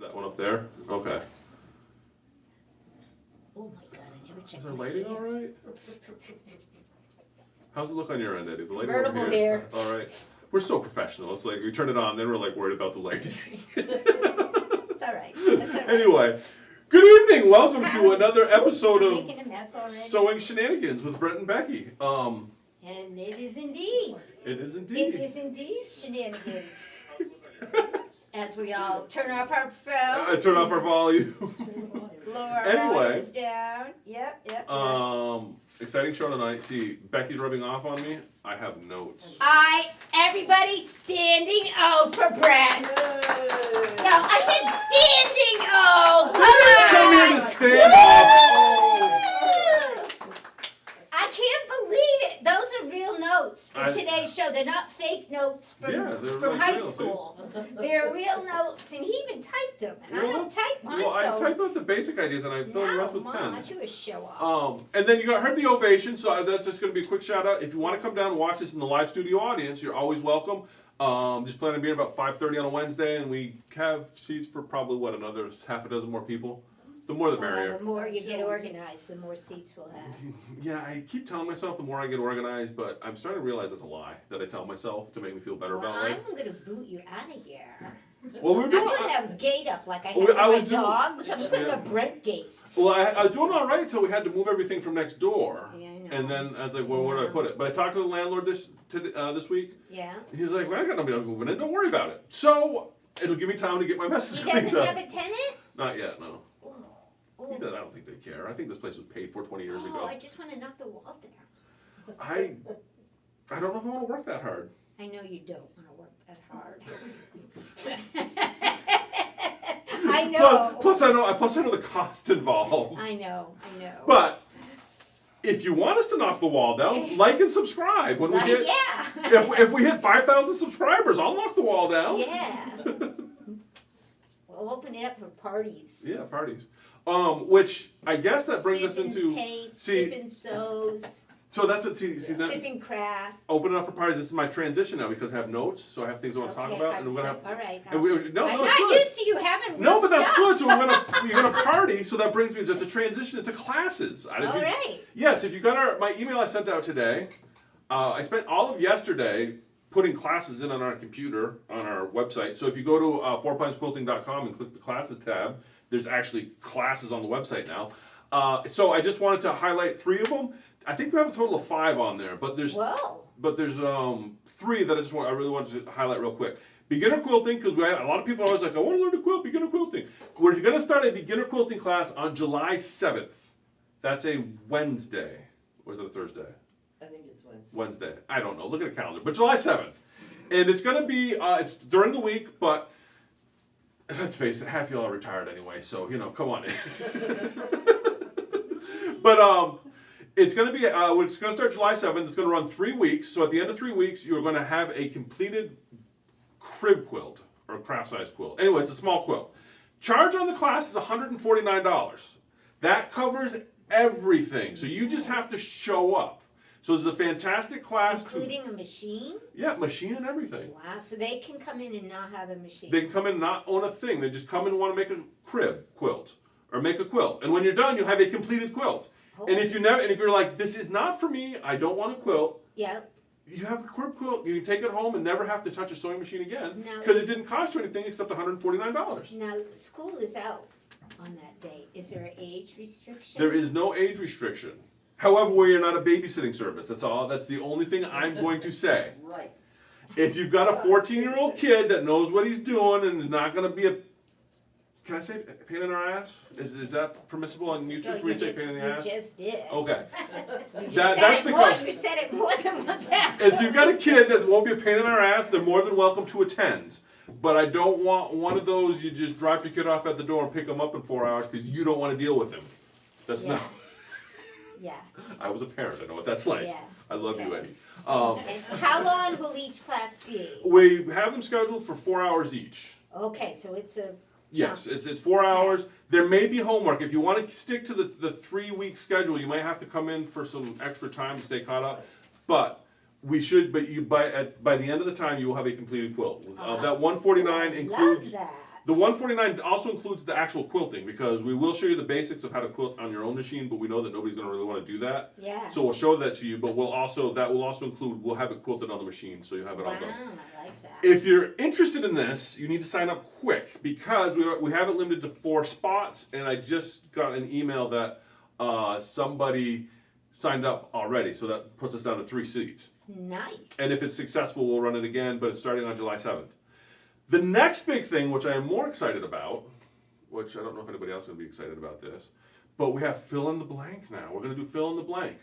that one up there? Okay. Oh my God, I never checked Is our my lighting hair. all right? How's it look on your end, Eddie? The lighting Convertible over here? hair. All right. We're so professional. It's like we turn it on, then we're like worried about the lighting. It's all right. That's all right. Anyway, good evening. Welcome to another Oops, episode I'm of making a mess already. Sewing Shenanigans with Brent and Becky. And it is indeed. It is It indeed. is indeed shenanigans. As we all turn off our I phone. turn off our volume. Lower our Anyway. volumes down. Yep. Exciting show tonight. See, Becky's rubbing off on me. I have notes. Everybody standing O for Brent. No, I said standing O. Come here to stand up. I can't believe it. Those are real notes for today's show. They're not fake notes from they're high real, school. They're real notes, and he even typed them. And I don't type mine, Well, I so type out the basic ideas and I fill the rest with Mom, I pens. should show off. And then you heard the ovation, so that's just going to be a quick shout out. If you want to come down and watch this in the live studio audience, you're always welcome. Just plan on being about 5:30 on a Wednesday, and we have seats for probably another half a dozen more people. The more the merrier. The more you get organized, the more seats we'll have. Yeah, I keep telling myself the more I get organized, but I'm starting to realize it's a lie that I tell myself to make me feel better Well, about life. I'm going to boot you out of here. Well, we're I'm doing. putting a gate up like I have Well, for I my was doing- dogs. I'm putting yeah. a Brent gate. Well, I was doing all right until we had to move everything from next door. Yeah, I know. And then I was like, well, where do I put it? But I talked to the landlord this week. Yeah. He's like, well, I got nobody moving in. Don't worry about it. So it'll give me time to get my messes He cleaned doesn't up. have a tenant? Not yet, no. Oh, I don't think they care. I think this place was paid for 20 years ago. I just want to knock the wall down. I don't know if I want to work that hard. I know you don't want to work that hard. I know. Plus I know the cost involved. I know. But if you want us to knock the wall down, like and subscribe. When we get, yeah. if we hit 5,000 subscribers, I'll knock the wall down. Yeah. We'll open it up for parties. Yeah, parties. Which I guess that brings us Sip into and paint, see- sip and sews, So that's what see that. sip and craft. Open it up for parties. This is my transition now because I have notes, so I have things I want to talk about, and we're gonna have. All right. And we, no, I'm no, it's not good. used to you having No, real but that's stuff. good. So you're gonna party. So that brings me to transition into classes. All right. Yes, if you got my email I sent out today, I spent all of yesterday putting classes in on our computer on our website. So if you go to 4pinesquilting.com and click the classes tab, there's actually classes on the website now. So I just wanted to highlight 3 of them. I think we have a total of 5 on there, but there's 3 that I really wanted to highlight real quick. Beginner quilting, because a lot of people are always like, I want to learn to quilt, beginner quilting. We're going to start a beginner quilting class on July 7th. That's a Wednesday. Or is it a Thursday? I think it's Wednesday. Wednesday. I don't know. Look at the calendar. But July 7th. And it's going to be, it's during the week, but let's face it, half y'all are retired anyway, so, come on in. But it's going to be, it's going to start July 7th. It's going to run 3 weeks. So at the end of 3 weeks, you're going to have a completed crib quilt or a craft size quilt. Anyway, it's a small quilt. Charge on the class is $149. That covers everything. So you just have to show up. So it's a fantastic class. Including a machine? Yeah, machine and everything. Wow, so they can come in and not have a machine. They can come in and not own a thing. They just come in and want to make a crib quilt or make a quilt. And when you're done, you have a completed quilt. And if you're like, this is not for me, I don't want a quilt. Yep. You have a crib quilt. You can take it home and never have to touch a sewing machine again Now- because it didn't cost you anything except $149. Now, school is out on that date. Is there an age restriction? There is no age restriction. However, we are not a babysitting service. That's all. That's the only thing I'm going to say. Right. If you've got a 14-year-old kid that knows what he's doing and is not going to be a, can I say pain in our ass? Is that permissible on YouTube? No, Can we say pain in the ass? You just did. Okay. You said it more than once actually. If you've got a kid that won't be a pain in our ass, they're more than welcome to attend. But I don't want one of those you just drop your kid off at the door and pick them up in 4 hours because you don't want to deal with him. That's not. Yeah. I was a parent. I know what that's like. Yeah. I love you, Okay. Eddie. And how long will each class be? We have them scheduled for 4 hours each. Okay, so it's a Yes, it's 4 hours. There may be homework. If you want to stick to the 3 week schedule, you might have to come in for some extra time to stay caught up. But we should. But by the end of the time, you will have a completed quilt. That $149 includes. Love that. The $149 also includes the actual quilting, because we will show you the basics of how to quilt on your own machine, but we know that nobody's gonna really wanna do that. Yeah. So we'll show that to you, but that will also include, we'll have it quilted on the machine, so you'll have it all Wow, done. I like that. If you're interested in this, you need to sign up quick, because we have it limited to 4 spots, and I just got an email that somebody signed up already, so that puts us down to 3 seats. Nice. And if it's successful, we'll run it again, but it's starting on July 7th. The next big thing, which I am more excited about, which I don't know if anybody else is going to be excited about this, but we have fill in the blank now. We're going to do fill in the blank.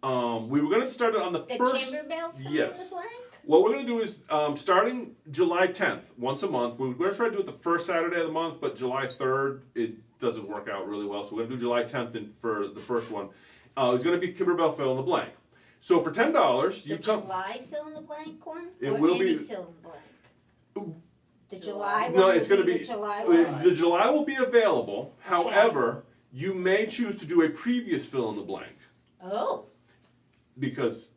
We were going to start it on the first. Kimberbell fill Yes. in the blank? What we're going to do is, starting July 10th, once a month, we're going to try to do it the first Saturday of the month, but July 3rd, it doesn't work out really well, so we're going to do July 10th for the first one. It's going to be Kimberbell fill in the blank. So for $10, you The come. July fill in the blank one? It or will any be- fill in the blank? The July one? No, will it's going to be. the July one? The July will be available. However, you may choose to do a previous fill in the blank, Oh, because.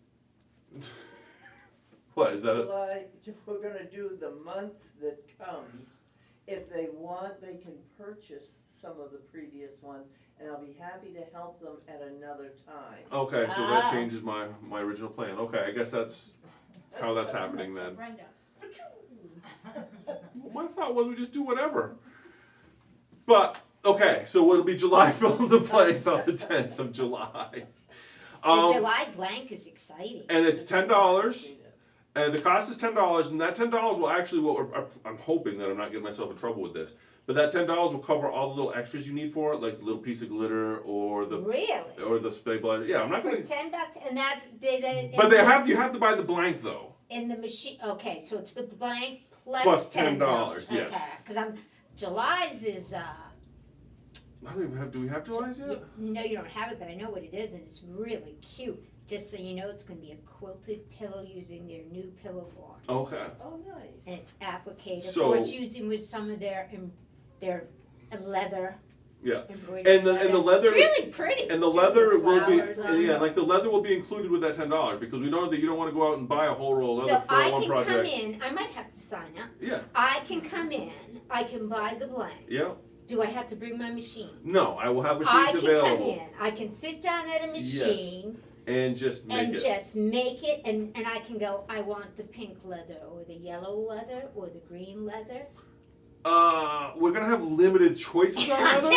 What is that? July, if we're gonna do the month that comes, if they want, they can purchase some of the previous one, and I'll be happy to help them at another time. Okay, so that Ah. changes my original plan. Okay, I guess that's how that's happening then. Brenda. My thought was we just do whatever. But okay, so it'll be July fill in the blank on the 10th of July. The July blank is exciting. And it's $10. And the cost is $10, and that $10 will actually, I'm hoping that I'm not getting myself in trouble with this, but that $10 will cover all the little extras you need for it, like the little piece of glitter or the Really? spray blank. Yeah, I'm not For gonna. $10, and that's But you have to buy the blank though. in the machine. Okay, so it's the blank plus Plus $10. $10, yes. Okay, because July's is I don't even have. Do we have July's yet? no, you don't have it, but I know what it is, and it's really cute. Just so you know, it's going to be a quilted pillow using their new pillow forms. Okay. Oh, nice. And it's applicated. So- or it's using with some of their leather. Yeah. Embroidered And the leather. It's really pretty. And the leather will be, flowers on yeah, it. like the leather will be included with that $10, because we know that you don't want to go out and buy a whole roll of leather So for I one can project. come in. I might have to sign up. Yeah. I can come in. I can buy the blank. Yeah. Do I have to bring my machine? No, I will have I machines can available come in. I can sit down at a machine and just make and it. just make it, and I can go. I want the pink leather, or the yellow leather, or the green leather. We're gonna have limited choices on leather,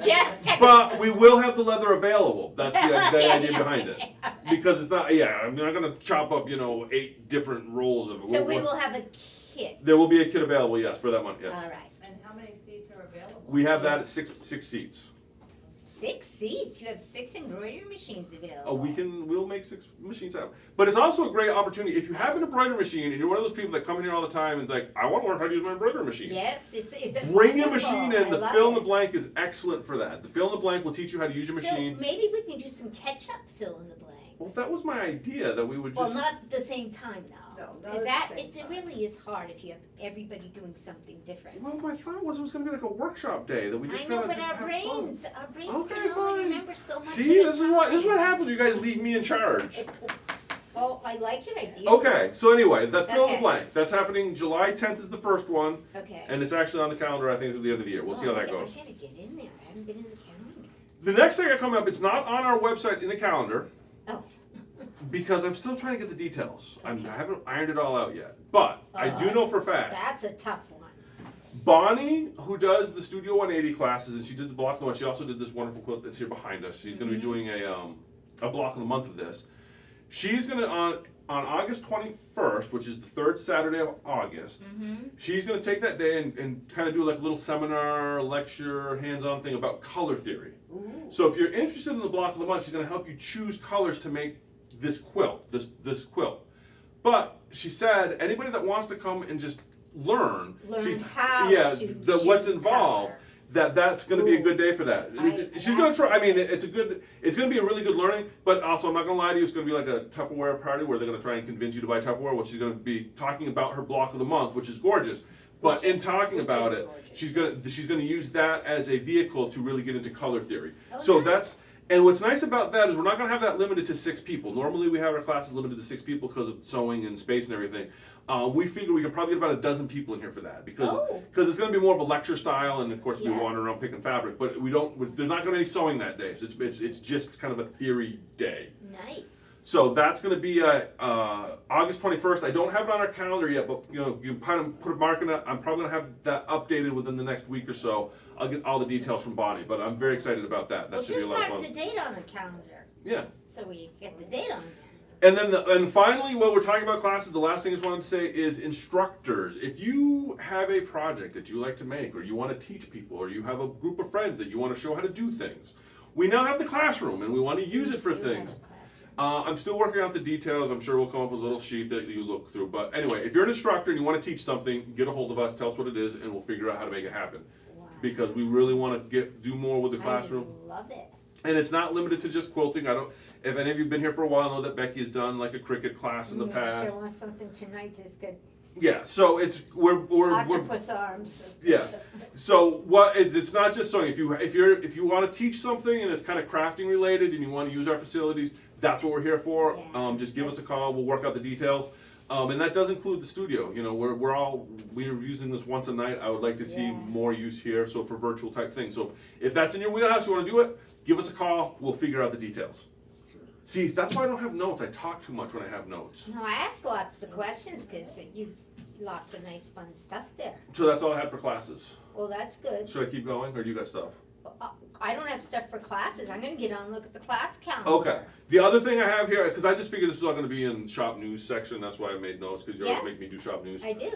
just. but we will have the leather available. That's the Okay. idea behind it. Because it's not. Yeah, I'm not gonna chop up 8 different rolls of it. So we will have a kit. There will be a kit available. Yes, for that month. Yes. All right. And how many seats are available? We have that at six seats. 6 seats. You have 6 embroidery machines available. We'll make 6 machines out. But it's also a great opportunity if you have an embroidery machine and you're one of those people that come in here all the time and like, I want to learn how to use my embroidery machine. Yes, it's Bring your wonderful. machine in. I The love fill in the it. blank is excellent for that. The fill in the blank will teach you how to use your machine. So maybe we can do some catch-up fill in the blank. Well, that was my idea, that we would just. Well, not at the same time though. No, not Because at the that same it time. really is hard if you have everybody doing something different. Well, my thought was it was going to be like a workshop day that we just I know, kind of but just our have brains Okay, can only fine. remember so much. fun. See, at a this is what time. happens. You guys leave me in charge. Oh, I like your idea. Okay, so anyway, that's fill in the Okay. blank. That's happening July 10th is the first one, Okay. and it's actually on the calendar. I think at the end of the year. We'll see how that I goes. gotta get in there. I haven't been in the calendar. The next thing I come up, it's not on our website in the calendar. Oh. Because I'm still trying to get the details. I haven't ironed it all out yet. But I do know for a fact, That's a tough one. Bonnie, who does the Studio 180 classes, and she did the block of the month, she also did this wonderful quilt that's here behind us. She's going to be doing a block of the month of this. She's going to, on August 21st, which is the 3rd Saturday of August, she's going to take that day and kind of do like a little seminar, lecture, hands-on thing about color theory. So if you're interested in the block of the month, she's going to help you choose colors to make this quilt, this quilt. But she said anybody that wants to come and just learn how to what's choose involved, color. that's going to be a good day for that. She's going to try. I mean, it's going to be a really good learning. But also, I'm not going to lie to you. It's going to be like a Tupperware party where they're going to try and convince you to buy Tupperware. Which she's going to be talking about her block of the month, which is gorgeous. But in talking about it, she's going to use that as a vehicle to really get into color theory. So that's. And what's nice about that is we're not going to have that limited to 6 people. Normally we have our classes limited to 6 people because of sewing and space and everything. We figure we could probably get about a dozen people in here for that because Oh. it's going to be more of a lecture style, and of course we Yeah. wander around picking fabric. But there's not going to be any sewing that day, so it's just kind of a theory day. Nice. So that's going to be August 21st. I don't have it on our calendar yet, but you can kind of put a mark in it. I'm probably going to have that updated within the next week or so. I'll get all the details from Bonnie, but I'm very excited about that. That Well, should be a just lot of mark fun. the date on the calendar, Yeah. so we get the date on there. And then, and finally, while we're talking about classes, the last thing I just wanted to say is instructors. If you have a project that you like to make, or you want to teach people, or you have a group of friends that you want to show how to do things, we now have the classroom, and we want to use it for We do have things. a classroom. I'm still working out the details. I'm sure we'll come up with a little sheet that you look through. But anyway, if you're an instructor and you want to teach something, get a hold of us, tell us what it is, and we'll figure out how to make it happen. Wow. Because we really want to do more with the classroom. I love it. And it's not limited to just quilting. If any of you have been here for a while, know that Becky has done like a cricket class in the past. Show us something tonight that's good. Yeah, so we're Octopus arms. yeah. So it's not just sewing. If you want to teach something and it's kind of crafting related and you want to use our facilities, that's what we're here for. Yeah, Just give us a that's- call. We'll work out the details. And that does include the studio. You know, we're using this once a night. I would like to see Yeah. more use here. So for virtual type things. So if that's in your wheelhouse, you want to do it, give us a call. We'll figure out the details. Sweet. See, that's why I don't have notes. I talk too much when I have notes. No, I ask lots of questions because you lots of nice fun stuff there. So that's all I had for classes. Well, that's good. Should I keep going, or do you got stuff? I don't have stuff for classes. I'm gonna get on and look at the class calendar. Okay. The other thing I have here, because I just figured this was all going to be in shop news section. That's why I made notes, because you always Yeah. make me do shop news. I do.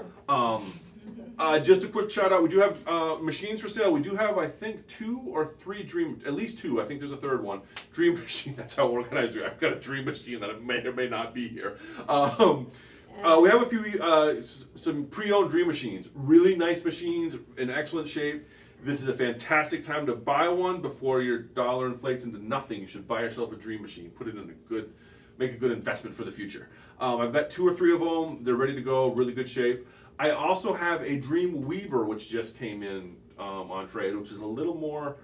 Just a quick shout out. We do have machines for sale. We do have, I think, 2 or 3 at least 2. I think there's a third one. Dream machine. That's how organized we are. I've got a dream machine that may or may not be here. We have a few, some pre-owned dream machines. Really nice machines, in excellent shape. This is a fantastic time to buy one before your dollar inflates into nothing. You should buy yourself a dream machine. Put it in make a good investment for the future. I've got 2 or 3 of them. They're ready to go, really good shape. I also have a Dream Weaver, which just came in on trade, which is a little more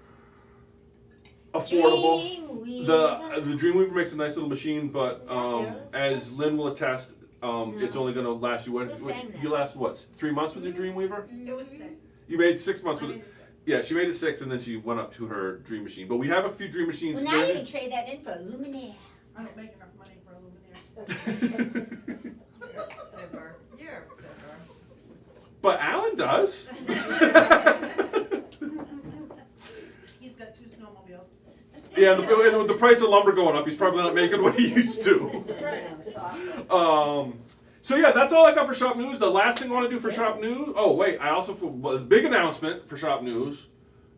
affordable. Dreamweaver. The Dream Weaver makes a nice little machine, but Yeah, as Lynn will attest, it's only going to last you Who's saying that? you last what 3 months with your Dream Weaver? It was 6. You made 6 months I with made it. it 6. Yeah, she made it 6, and then she went up to her dream machine. But we have a few dream machines. Well, now you can trade that in for a Luminaire. I don't make enough money for a Luminaire. Fibber. You're a fibber. But Alan does. He's got 2 snowmobiles. Yeah, with the price of lumber going up, he's probably not making what he used to. It's awful. So yeah, that's all I got for Shop News. The last thing I want to do for Shop News. Oh wait, the big announcement for Shop News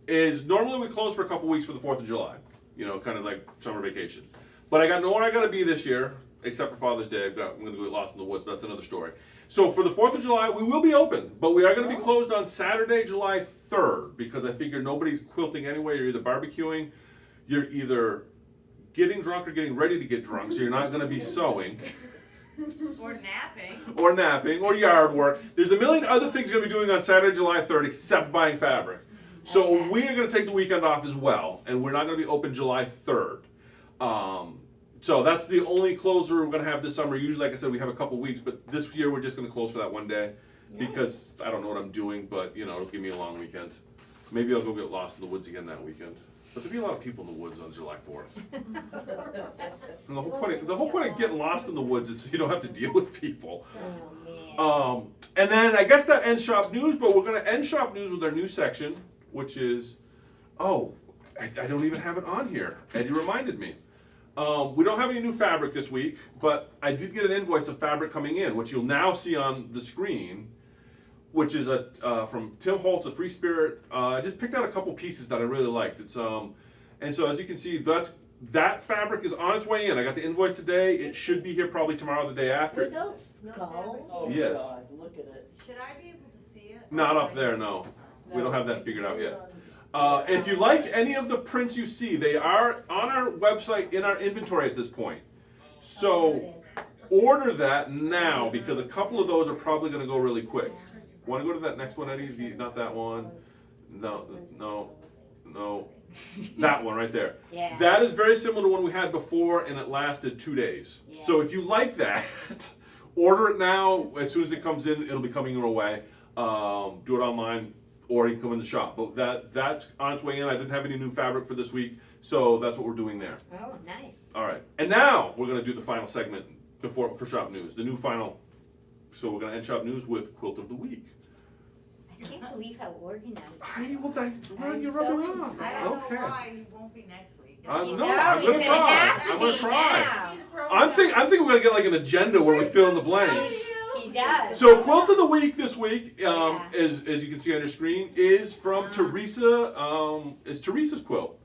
is normally we close for a couple weeks for the 4th of July. You know, kind of like summer vacation. But I got nowhere I got to be this year, except for Father's Day. I'm going to get lost in the woods, but that's another story. So for the 4th of July, we will be open, but we are going to be closed on Saturday, July 3rd, because I figure nobody's quilting anyway. You're either barbecuing, you're either getting drunk or getting ready to get drunk, so you're not going to be sewing. Or napping. Or napping, or yard work. There's a million other things you're going to be doing on Saturday, July 3rd, except buying fabric. So Okay. we are going to take the weekend off as well, and we're not going to be open July 3rd. So that's the only closure we're going to have this summer. Usually, like I said, we have a couple weeks, but this year we're just going to close for that one day because I don't know what I'm doing, but you know, it'll give me a long weekend. Maybe I'll go get lost in the woods again that weekend. But there'll be a lot of people in the woods on July 4th. And the whole point of getting lost in the woods is so you don't have to deal with people. Oh, man. And then I guess that ends Shop News, but we're going to end Shop News with our new section, which is, I don't even have it on here. Eddie reminded me. We don't have any new fabric this week, but I did get an invoice of fabric coming in, which you'll now see on the screen, which is from Tim Holtz, a Free Spirit. I just picked out a couple pieces that I really liked. It's and so as you can see, that fabric is on its way in. I got the invoice today. It should be here probably tomorrow, or the day Were after. those skulls? Oh, Yes. God, look at it. Should I be able to see it? Not up there, no. We don't have that figured out yet. If you Oh, like any of the prints you see, they are on our website in our inventory at this point. So order that now because a couple of those are probably going to go really quick. Want to go to that next one, Eddie? Not that one. No. That one right there. Yeah. That is very similar to one we had before, and it lasted 2 days. Yeah. So if you like that, order it now. As soon as it comes in, it'll be coming your way. Do it online, or you can come in the shop. But that's on its way in. I didn't have any new fabric for this week, so that's what we're doing there. Oh, nice. All right, and now we're gonna do the final segment for shop news. The new final. So we're gonna end shop news with quilt of the week. I can't believe how organized. Hey, well, I'm you're so rubbing off. I don't Okay. know why he won't be next week. No, You I'm know, gonna he's gonna try. have to I'm gonna be try. now. He's grown I'm up. thinking we're gonna get like an agenda where we fill in the blanks. He does. So quilt of the week this week, Yeah. as you can see on your screen, is from Teresa. Is Teresa's quilt.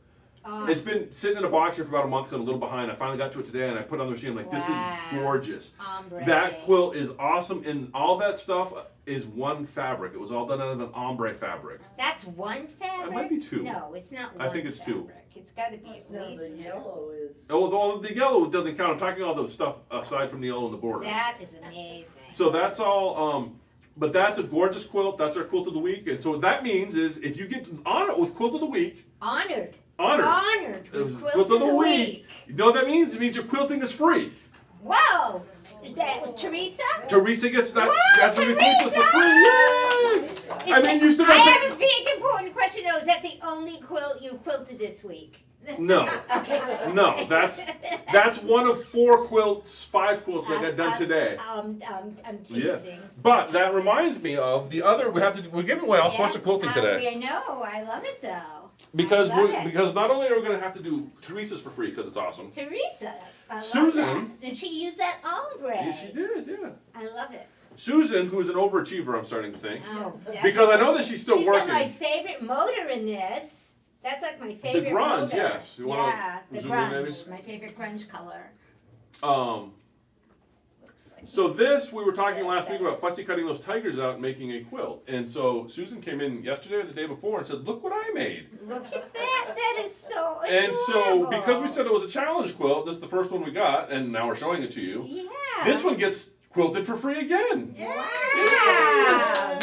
It's been sitting in a box here for about a month, got a little behind. I finally got to it today, and I put it on the machine. I'm like, this Wow. is gorgeous. Ombre. That quilt is awesome, and all that stuff is one fabric. It was all done out of an ombre fabric. That's one fabric? It might be two. No, it's not I one think it's two. fabric. It's gotta be at No, least the two. yellow is. Oh, the yellow doesn't count. I'm talking all those stuff aside from the yellow and the borders. That is amazing. So that's all. But that's a gorgeous quilt. That's our quilt of the week. And so what that means is if you get on it with quilt of the week, Honored. honored. Honored It was with quilt of the week. You know what that means? It means your quilting is free. Whoa! That was Teresa? Teresa gets that. Whoa, That's what we quilted for free. Yay! I mean, you still I have have a big important question though. Is that the only quilt you quilted this week? No, Okay, good. no. That's one of 4 quilts, 5 quilts that got done today. I'm Yeah. teasing. But that reminds me of the other. We're giving away all sorts of quilting today. I know. I love it though. Because I love it. because not only are we going to have to do Teresa's for free because it's awesome. Teresa. I love Susan. that. And she used that ombre. Yeah, she did. Yeah. I love it. Susan, who is an overachiever, I'm starting to think, Oh, because I know that she's still She's working. got my favorite motor in this. That's like my favorite grunge, motor. yes. You wanna Yeah, the zoom in, Abby? grunge. My favorite grunge color. Looks like So this, we were talking last week about fussy cutting those tigers out and making a quilt. And so Susan came in yesterday or the day before and said, look what I made. Look at that. That is so adorable. And so because we said it was a challenge quilt, this is the first one we got, and now we're showing it to you. Yeah. This one gets quilted for free again. Wow.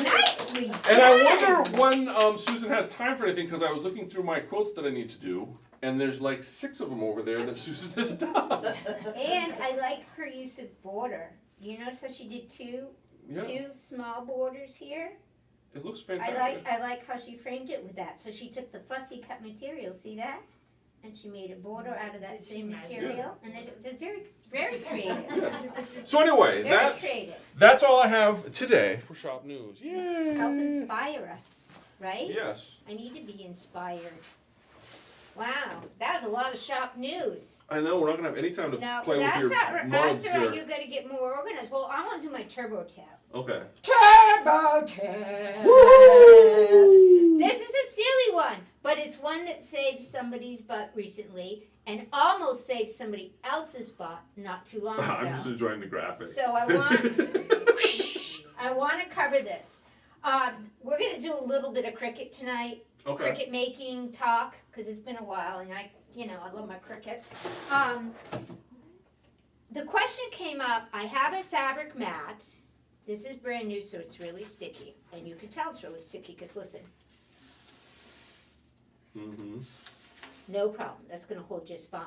Nicely And I done. wonder when Susan has time for anything, because I was looking through my quilts that I need to do, and there's like 6 of them over there that Susan has done. And I like her use of border. You notice how she did two small borders here? It looks I fantastic. like how she framed it with that. So she took the fussy cut material, see that? And she made a border out of that Did she same magic? material. And it's very, very creative. Yes. So anyway, Very creative. that's all I have today for shop news. Yay! Help inspire us, right? Yes. I need to be inspired. Wow, that was a lot of shop news. I know we're not gonna have any time to No, play with that's your all right. mugs That's all right. or- You got to get more organized. Well, I want to do my turbo tab. Okay. Turbo tab. Woo! This is a silly one, but it's one that saved somebody's butt recently, and almost saved somebody else's butt not too long ago. I'm just enjoying the graphic. So I want to cover this. We're going to do a little bit of cricket tonight. Okay. Cricket making talk, because it's been a while, and I love my cricket. The question came up, I have a fabric mat. This is brand new, so it's really sticky. And you can tell it's really sticky, because listen, Mm-hmm. no problem. That's going to hold just fine.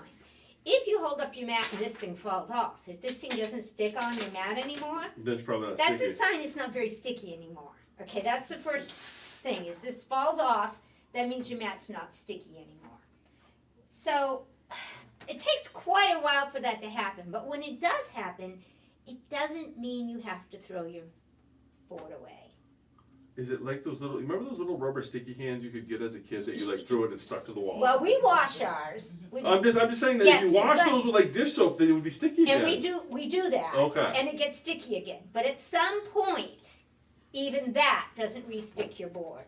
If you hold up your mat and this thing falls off, if this thing doesn't stick on your mat anymore, That's probably not that's sticky. a sign it's not very sticky anymore. Okay, that's the first thing. Is this falls off, that means your mat's not sticky anymore. So it takes quite a while for that to happen, but when it does happen, it doesn't mean you have to throw your board away. Is it like those little? Remember those little rubber sticky hands you could get as a kid that you like threw it and it stuck to the wall? Well, we wash ours. I'm just saying that Yes, if you it's wash like- those with like dish soap, they would be sticky again. And we do that. Okay. And it gets sticky again. But at some point, even that doesn't re-stick your board.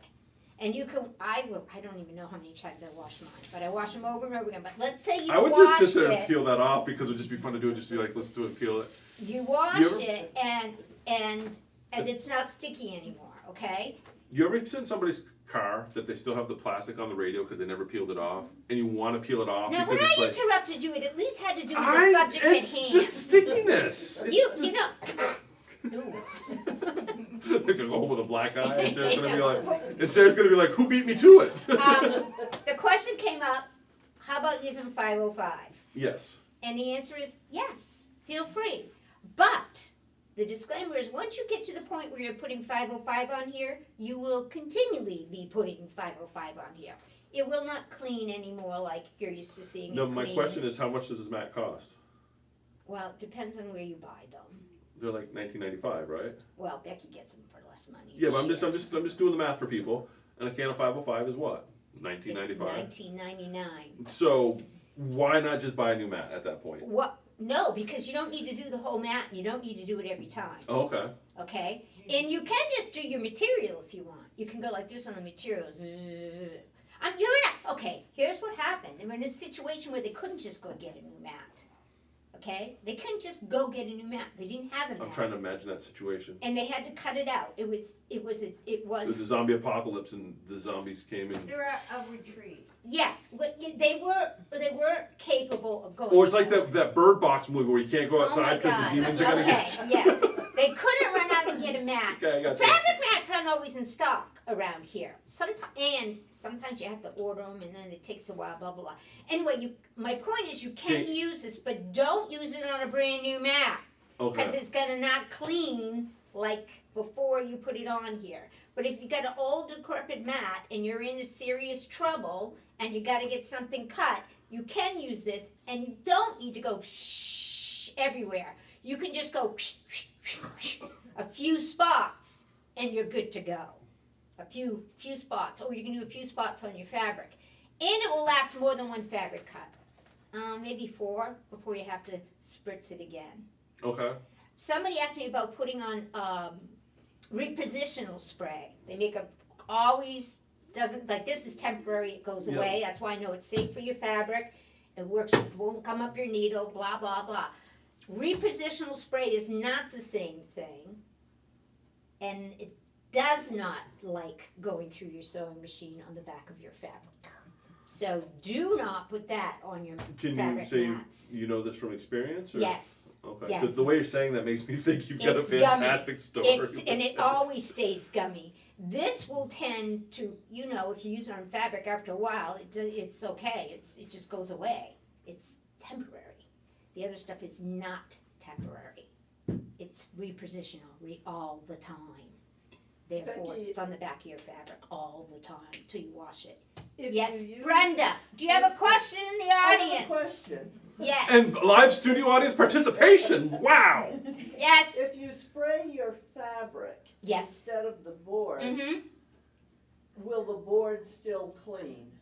And you can, I don't even know how many times I wash mine, but I wash them over and over again. But let's say you I would wash just sit there and it, peel that off because it would just be fun to do it. Just be like, let's do it, and peel it. you wash You ever- it, and it's not sticky anymore, okay? You ever sit in somebody's car that they still have the plastic on the radio because they never peeled it off, and you want to peel it off Now, when because I it's like interrupted you, it at least had to do with the subject at it's hand. the stickiness. It's You just- know. They're gonna go home with a black eye, and Sarah's gonna be like, "Who beat me to it?" The question came up, how about using 505? Yes. And the answer is yes, feel free. But The disclaimer is once you get to the point where you're putting 505 on here, you will continually be putting 505 on here. It will not clean anymore like you're used to seeing No, it my clean. question is, how much does this mat cost? Well, it depends on where you buy them. They're like $19.95, right? Well, Becky gets them for less money. Yeah, but this I'm year. just doing the math for people. And a can of 505 is what? $19.95. $19.99. So why not just buy a new mat at that point? What? No, because you don't need to do the whole mat, and you don't need to do it every time. Oh, okay. Okay? And you can just do your material if you want. You can go like this on the material. Zzz. I'm doing it. Okay, here's what happened. They were in a situation where they couldn't just go get a new mat. Okay? They couldn't just go get a new mat. They didn't have a mat. I'm trying to imagine that situation. And they had to cut it out. It was The zombie apocalypse and the zombies came in. They're at a retreat. yeah, but they were capable of going. Or it's like out. that Bird Box movie where you can't go Oh outside my because God. the demons are gonna get you. Yes. They couldn't run out and get a mat. Okay, I got you. Fabric mats aren't always in stock around here. Sometimes you have to order them, and then it takes a while. Blah blah blah. Anyway, my point is, you can Okay. use this, but don't use it on a brand new mat because Okay. it's gonna not clean like before you put it on here. But if you got an old decrepit mat and you're in serious trouble and you got to get something cut, you can use this, and you don't need to go shh everywhere. You can just go a few spots, and you're good to go. A few spots, or you can do a few spots on your fabric, and it will last more than one fabric cut. Maybe 4 before you have to spritz it again. Okay. Somebody asked me about putting on repositional spray. They make always doesn't, like this is temporary, it goes Yeah. away. That's why I know it's safe for your fabric. It works, it won't come up your needle, blah, blah, blah. Repositional spray is not the same thing. And it does not like going through your sewing machine on the back of your fabric. So do not put that on your Can you fabric say mats. you know this from experience? Or? Yes. Okay. Yes. Because the way you're saying that makes me think you've got It's a fantastic story. And it always stays gummy. This will tend to, if you use it on fabric after a while, it's okay. It just goes away. It's temporary. The other stuff is not temporary. It's repositional all the time. Therefore, Becky- it's on the back of your fabric all the time until you wash it. If Yes, you use- Brenda, do you have a question in the I have a audience? question. Yes. And live studio audience participation. Wow. Yes. If you spray your fabric Yes. instead of the board, Mm-hmm. will the board still clean?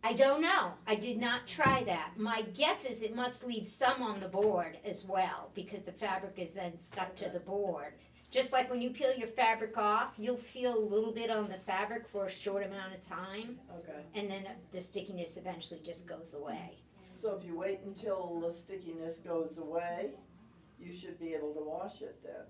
I don't know. I did not try that. My guess is it must leave some on the board as well because the fabric is then stuck to the board. Just like when you peel your fabric off, you'll feel a little bit on the fabric for a short amount of time, Okay. and then the stickiness eventually just goes away. So if you wait until the stickiness goes away, you should be able to wash it then.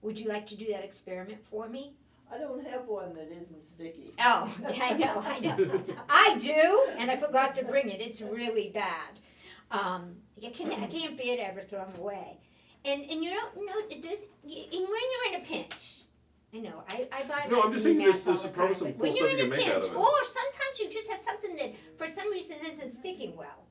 Would you like to do that experiment for me? I don't have one that isn't sticky. Oh, I know. I do, and I forgot to bring it. It's really bad. I can't bear to ever throw them away. And you don't know, it does, when you're in a pinch, I know, I buy No, my I'm just new saying mats there's all the probably time, some but cool when you're stuff in you a can make out pinch, of it. or sometimes you just have something that for some reason isn't sticking well.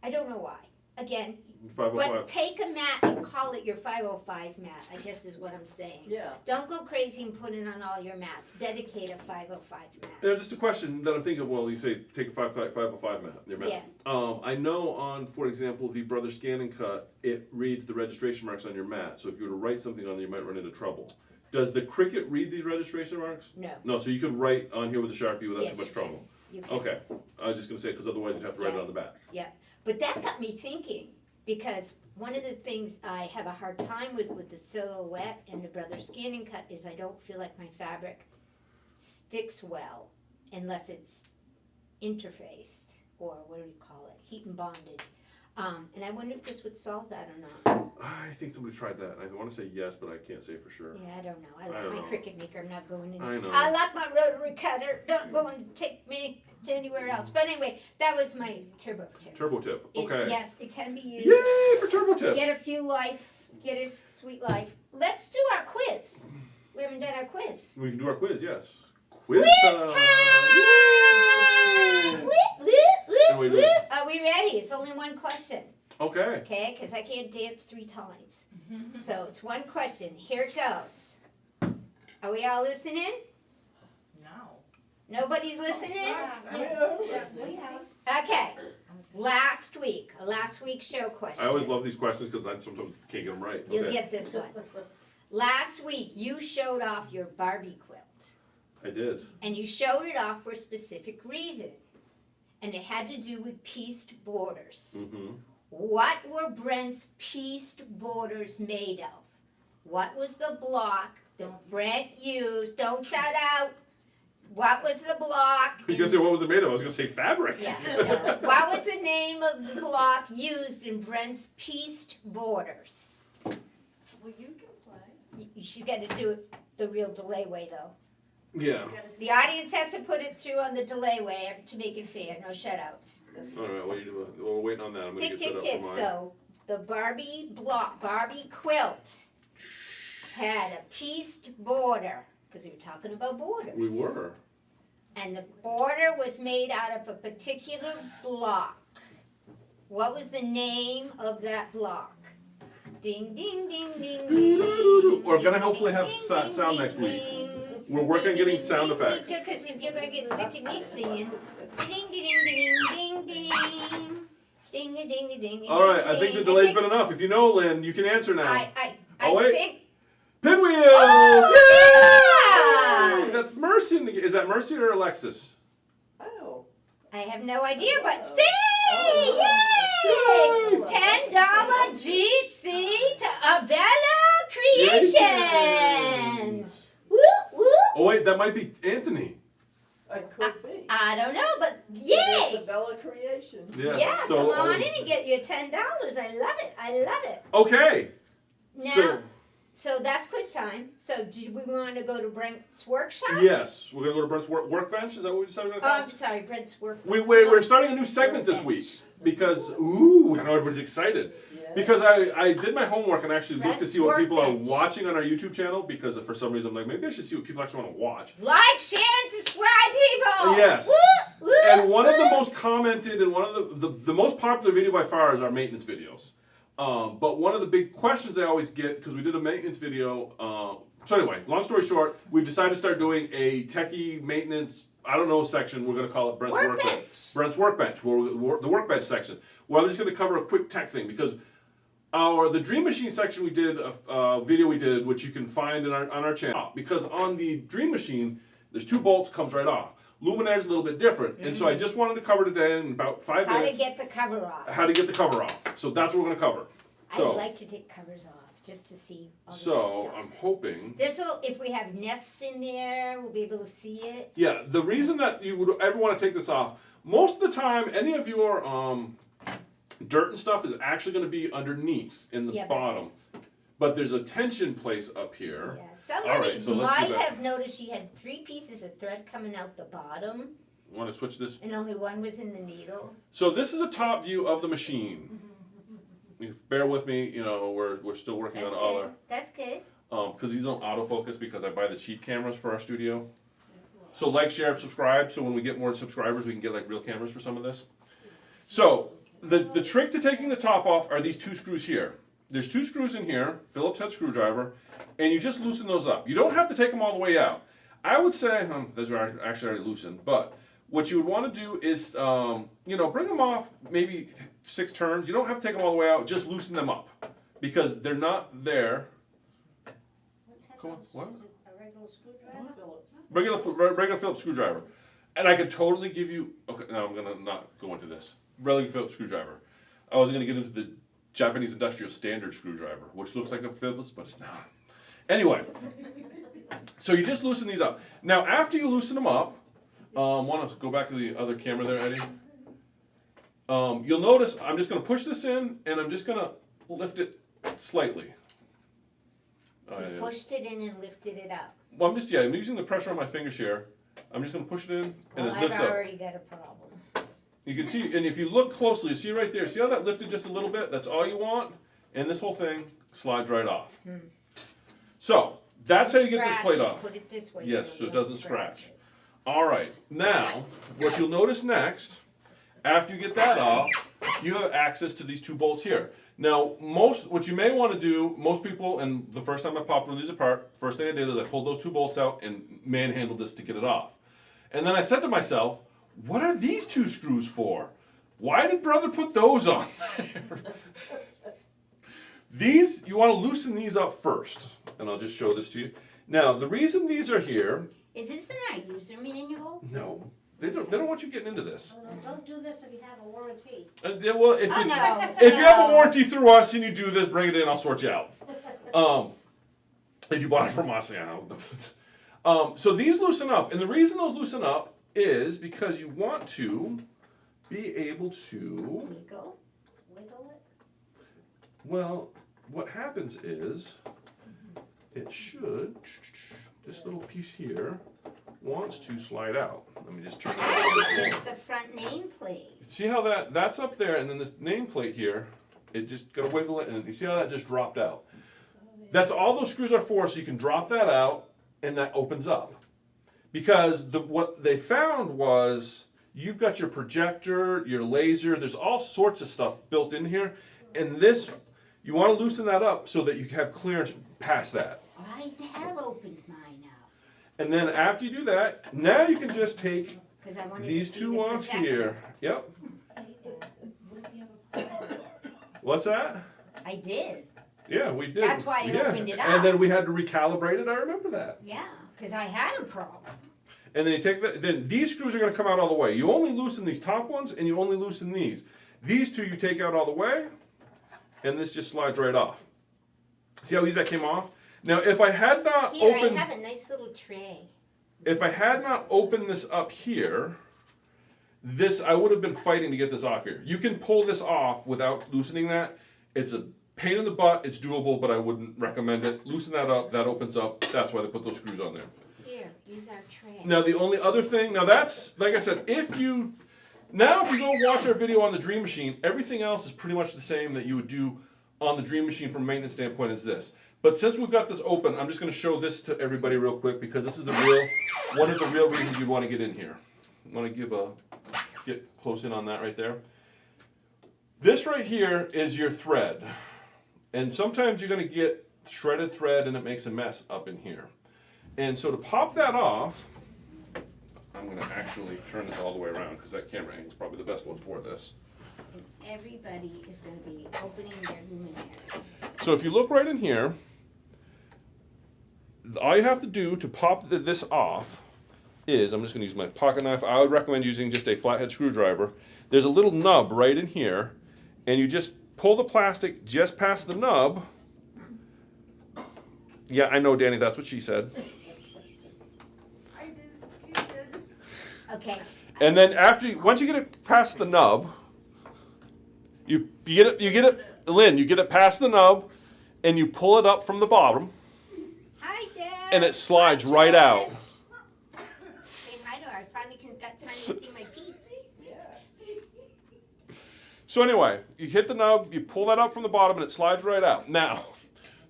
I don't know why. Again, 505. but take a mat and call it your 505 mat, I guess is what I'm saying. Yeah. Don't go crazy and put it on all your mats. Dedicate a 505 mat. Now, just a question that I'm thinking of. Well, you say take a 505 mat. Your mat. Yeah. I know on, for example, the Brother Scan and Cut, it reads the registration marks on your mat. So if you were to write something on there, you might run into trouble. Does the Cricut read these registration marks? No. No, so you could write on here with a Sharpie without Yes, too much you can. trouble. You can. Okay. I was just going to say, because otherwise you'd have to write it Yeah. on the back. But that got me thinking, because one of the things I have a hard time with the silhouette and the Brother Scan and Cut is I don't feel like my fabric sticks well unless it's interfaced, or what do you call it, heat and bonded. And I wonder if this would solve that or not. I think somebody tried that. I want to say yes, but I can't say for sure. Yeah, I don't know. I I like don't my know. Cricut maker. I'm not going in. I know. I like my rotary cutter. Don't go and take me to anywhere else. But anyway, that was my turbo tip. Turbo tip. It's- Okay. Yes, it can be used. Yay for turbo tip. Get a few life, get a sweet life. Let's do our quiz. We haven't done our quiz. We can do our quiz, yes. Quiz Quiz time! time! Yay! Whoop, whoop, And we whoop, do- whoop. Are we ready? It's only one question. Okay. Okay, because I can't dance 3 times. So it's one question. Here it goes. Are we all listening? No. Nobody's listening? Yes, we have. Okay. Last week show question. I always love these questions because I sometimes can't get them right. You'll Okay. get this one. Last week you showed off your Barbie quilt. I did. And you showed it off for a specific reason. And it had to do with pieced borders. Mm-hmm. What were Brent's pieced borders made of? What was the block that Brent used? Don't shout out. What was the block? You gonna say what was it made of? I was gonna say fabric. Yeah. What was the name of the block used in Brent's pieced borders? Well, you can play. She's got to do it the real delay way, though. Yeah. The audience has to put it through on the delay way to make it fair. No shutouts. All right. What are you doing? Well, we're waiting on that. I'm gonna Tick, get set tick, up tick. for mine. So the Barbie quilt had a pieced border because we were talking about borders. We were. And the border was made out of a particular block. What was the name of that block? Ding, ding, ding, ding, ding. We're gonna hopefully have sound next week. We're working on getting sound effects. Because if you're going to get sick of me singing, ding, ding, ding, ding, ding, ding, ding, ding, ding. All right. I think the delay's been enough. If you know, Lynn, you can answer now. I Oh, wait. think. Pinwheel! Oh, Yay! That's Mercy. Is that Mercy or Alexis? Oh. I have no idea, but Oh. yay! $10 GC to Abella Creations. Woo, woo. Oh wait, that might be Anthony. It could be. I don't know, but It's yay! a Bella Creation. Yeah, so, come on in and get your $10. I love it. I love it. Okay. Now, so that's quiz time. So did we want to go to Brent's workshop? Yes, we're gonna go to Brent's workbench. Is that what we decided we're Oh, gonna call I'm sorry, Brent's work. it? We're starting a new segment this week because I know everybody's excited. Yeah. Because I did my homework and actually looked to see what people are Workbench. watching on our YouTube channel because for some reason I'm like maybe I should see what people actually want to watch. Like, share, and subscribe, people. Yes. Woo, woo, And one of the woo. most commented and one of the most popular video by far is our maintenance videos. But one of the big questions I always get, because we did a maintenance video, so anyway, long story short, we've decided to start doing a techie maintenance, I don't know, section. We're going to call it Brent's Workbench. Brent's Workbench, the workbench section, where I'm just going to cover a quick tech thing, because the Dream Machine section we did, a video we did, which you can find on our channel, because on the Dream Machine, there's 2 bolts, comes right off. Luminaire's a little bit different, and so I just wanted to cover today in about 5 How minutes to get the cover off. how to get the cover off. So that's what we're going to cover. I So, like to take covers off just to see all this so stuff. I'm hoping. This will, if we have nests in there, we'll be able to see it. Yeah, the reason that you would ever want to take this off, most of the time, any of your dirt and stuff is actually going to be underneath in the Yeah, bottom. But there's a tension place up here. Yeah, somebody so let's do might that. have noticed she had 3 pieces of thread coming out the bottom, Want to switch this? and only one was in the needle. So this is a top view of the machine. You bear with me, we're still working That's on all good. That's good. our, because these don't autofocus because I buy the cheap cameras for our studio. So like, share, subscribe, so when we get more subscribers, we can get like real cameras for some of this. So the trick to taking the top off are these 2 screws here. There's 2 screws in here, Phillips head screwdriver, and you just loosen those up. You don't have to take them all the way out. I would say, those are actually already loosened, but what you would want to do is, bring them off maybe 6 turns. You don't have to take them all the way out, just loosen them up because they're not there. Come on, what? A regular screwdriver? Regular Phillips screwdriver. And I could totally give you, okay, now I'm going to not go into this. Regular Phillips screwdriver. I was going to get into the Japanese industrial standard screwdriver, which looks like a Phillips, but it's not. Anyway, so you just loosen these up. Now, after you loosen them up, want to go back to the other camera there, Eddie? You'll notice I'm just going to push this in, and I'm just going to lift it slightly. Oh, You pushed it in and lifted it up. Well, I'm using the pressure on my fingers here. I'm just going to push it in, and Well, it I've lifts up. already got a problem. You can see, and if you look closely, you see right there, see how that lifted just a little bit? That's all you want, and this whole thing slides right off. So, that's how you get this Scratch plate it, off. Put it this way. Yes, so so it won't doesn't scratch. it. All right, now, what you'll notice next, after you get that off, you have access to these 2 bolts here. Now, what you may want to do, most people, and the first time I popped one of these apart, first thing I did is I pulled those 2 bolts out and manhandled this to get it off. And then I said to myself, what are these 2 screws for? Why did brother put those on there? These, you want to loosen these up first. And I'll just show this to you. Now, the reason these are here, Is this in our user manual? no, they don't want you getting into this. Oh, no, don't do this if you have a warranty. Well, if Oh, you, no. if you have a no. warranty through us and you do this, bring it in, I'll sort you out. If you bought it from us, yeah. So these loosen up, and the reason those loosen up is because you want to be able to, Wiggle it. well, what happens is, it should, this little piece here wants to slide out. Let me just turn it a little bit more. Just the front nameplate. See how that's up there, and then this nameplate here, it just gotta wiggle it, and you see how that just dropped out? That's all those screws are for, so you can drop that out, and that opens up. Because what they found was, you've got your projector, your laser, there's all sorts of stuff built in here, and this, you wanna loosen that up so that you have clearance past that. I have opened mine out, And then after you do that, now you can just take because I wanted these to see 2 the off projector. here. Yep. What if you have a problem? What's that? I did, Yeah, we did. That's why I yeah. opened it up. And then we had to recalibrate it. I remember that. yeah, because I had a problem. And then you take that. Then these screws are going to come out all the way. You only loosen these top ones, and you only loosen these. These 2 you take out all the way, and this just slides right off. See how easy that came off? Now, if I had not Here, opened, I have a nice little tray. if I had not opened this up here, this I would have been fighting to get this off here. You can pull this off without loosening that. It's a pain in the butt. It's doable, but I wouldn't recommend it. Loosen that up. That opens up. That's why they put those screws on there. Here, use our tray. Now the only other thing, now that's, like I said, if you go watch our video on the Dream Machine, everything else is pretty much the same that you would do on the Dream Machine from a maintenance standpoint as this. But since we've got this open, I'm just going to show this to everybody real quick because this is one of the real reasons you want to get in here. I want to get close in on that right there. This right here is your thread. And sometimes you're going to get shredded thread and it makes a mess up in here. And so to pop that off, I'm going to actually turn this all the way around because that camera angle is probably the best one for this. And everybody is going to be opening their luminaires. So if you look right in here, all you have to do to pop this off is, I'm just going to use my pocket knife. I would recommend using just a flathead screwdriver. There's a little nub right in here, and you just pull the plastic just past the nub. Yeah, I know, Danny, that's what she said. I did, she did. Okay. And then once you get it past the nub, you get it, Lynn, you get it past the nub, and you pull it up from the bottom, Hi, Dad. and it slides right out. Say hi to her. I finally got time to see my peeps. So anyway, you hit the nub, you pull that up from the bottom, and it slides right out. Now,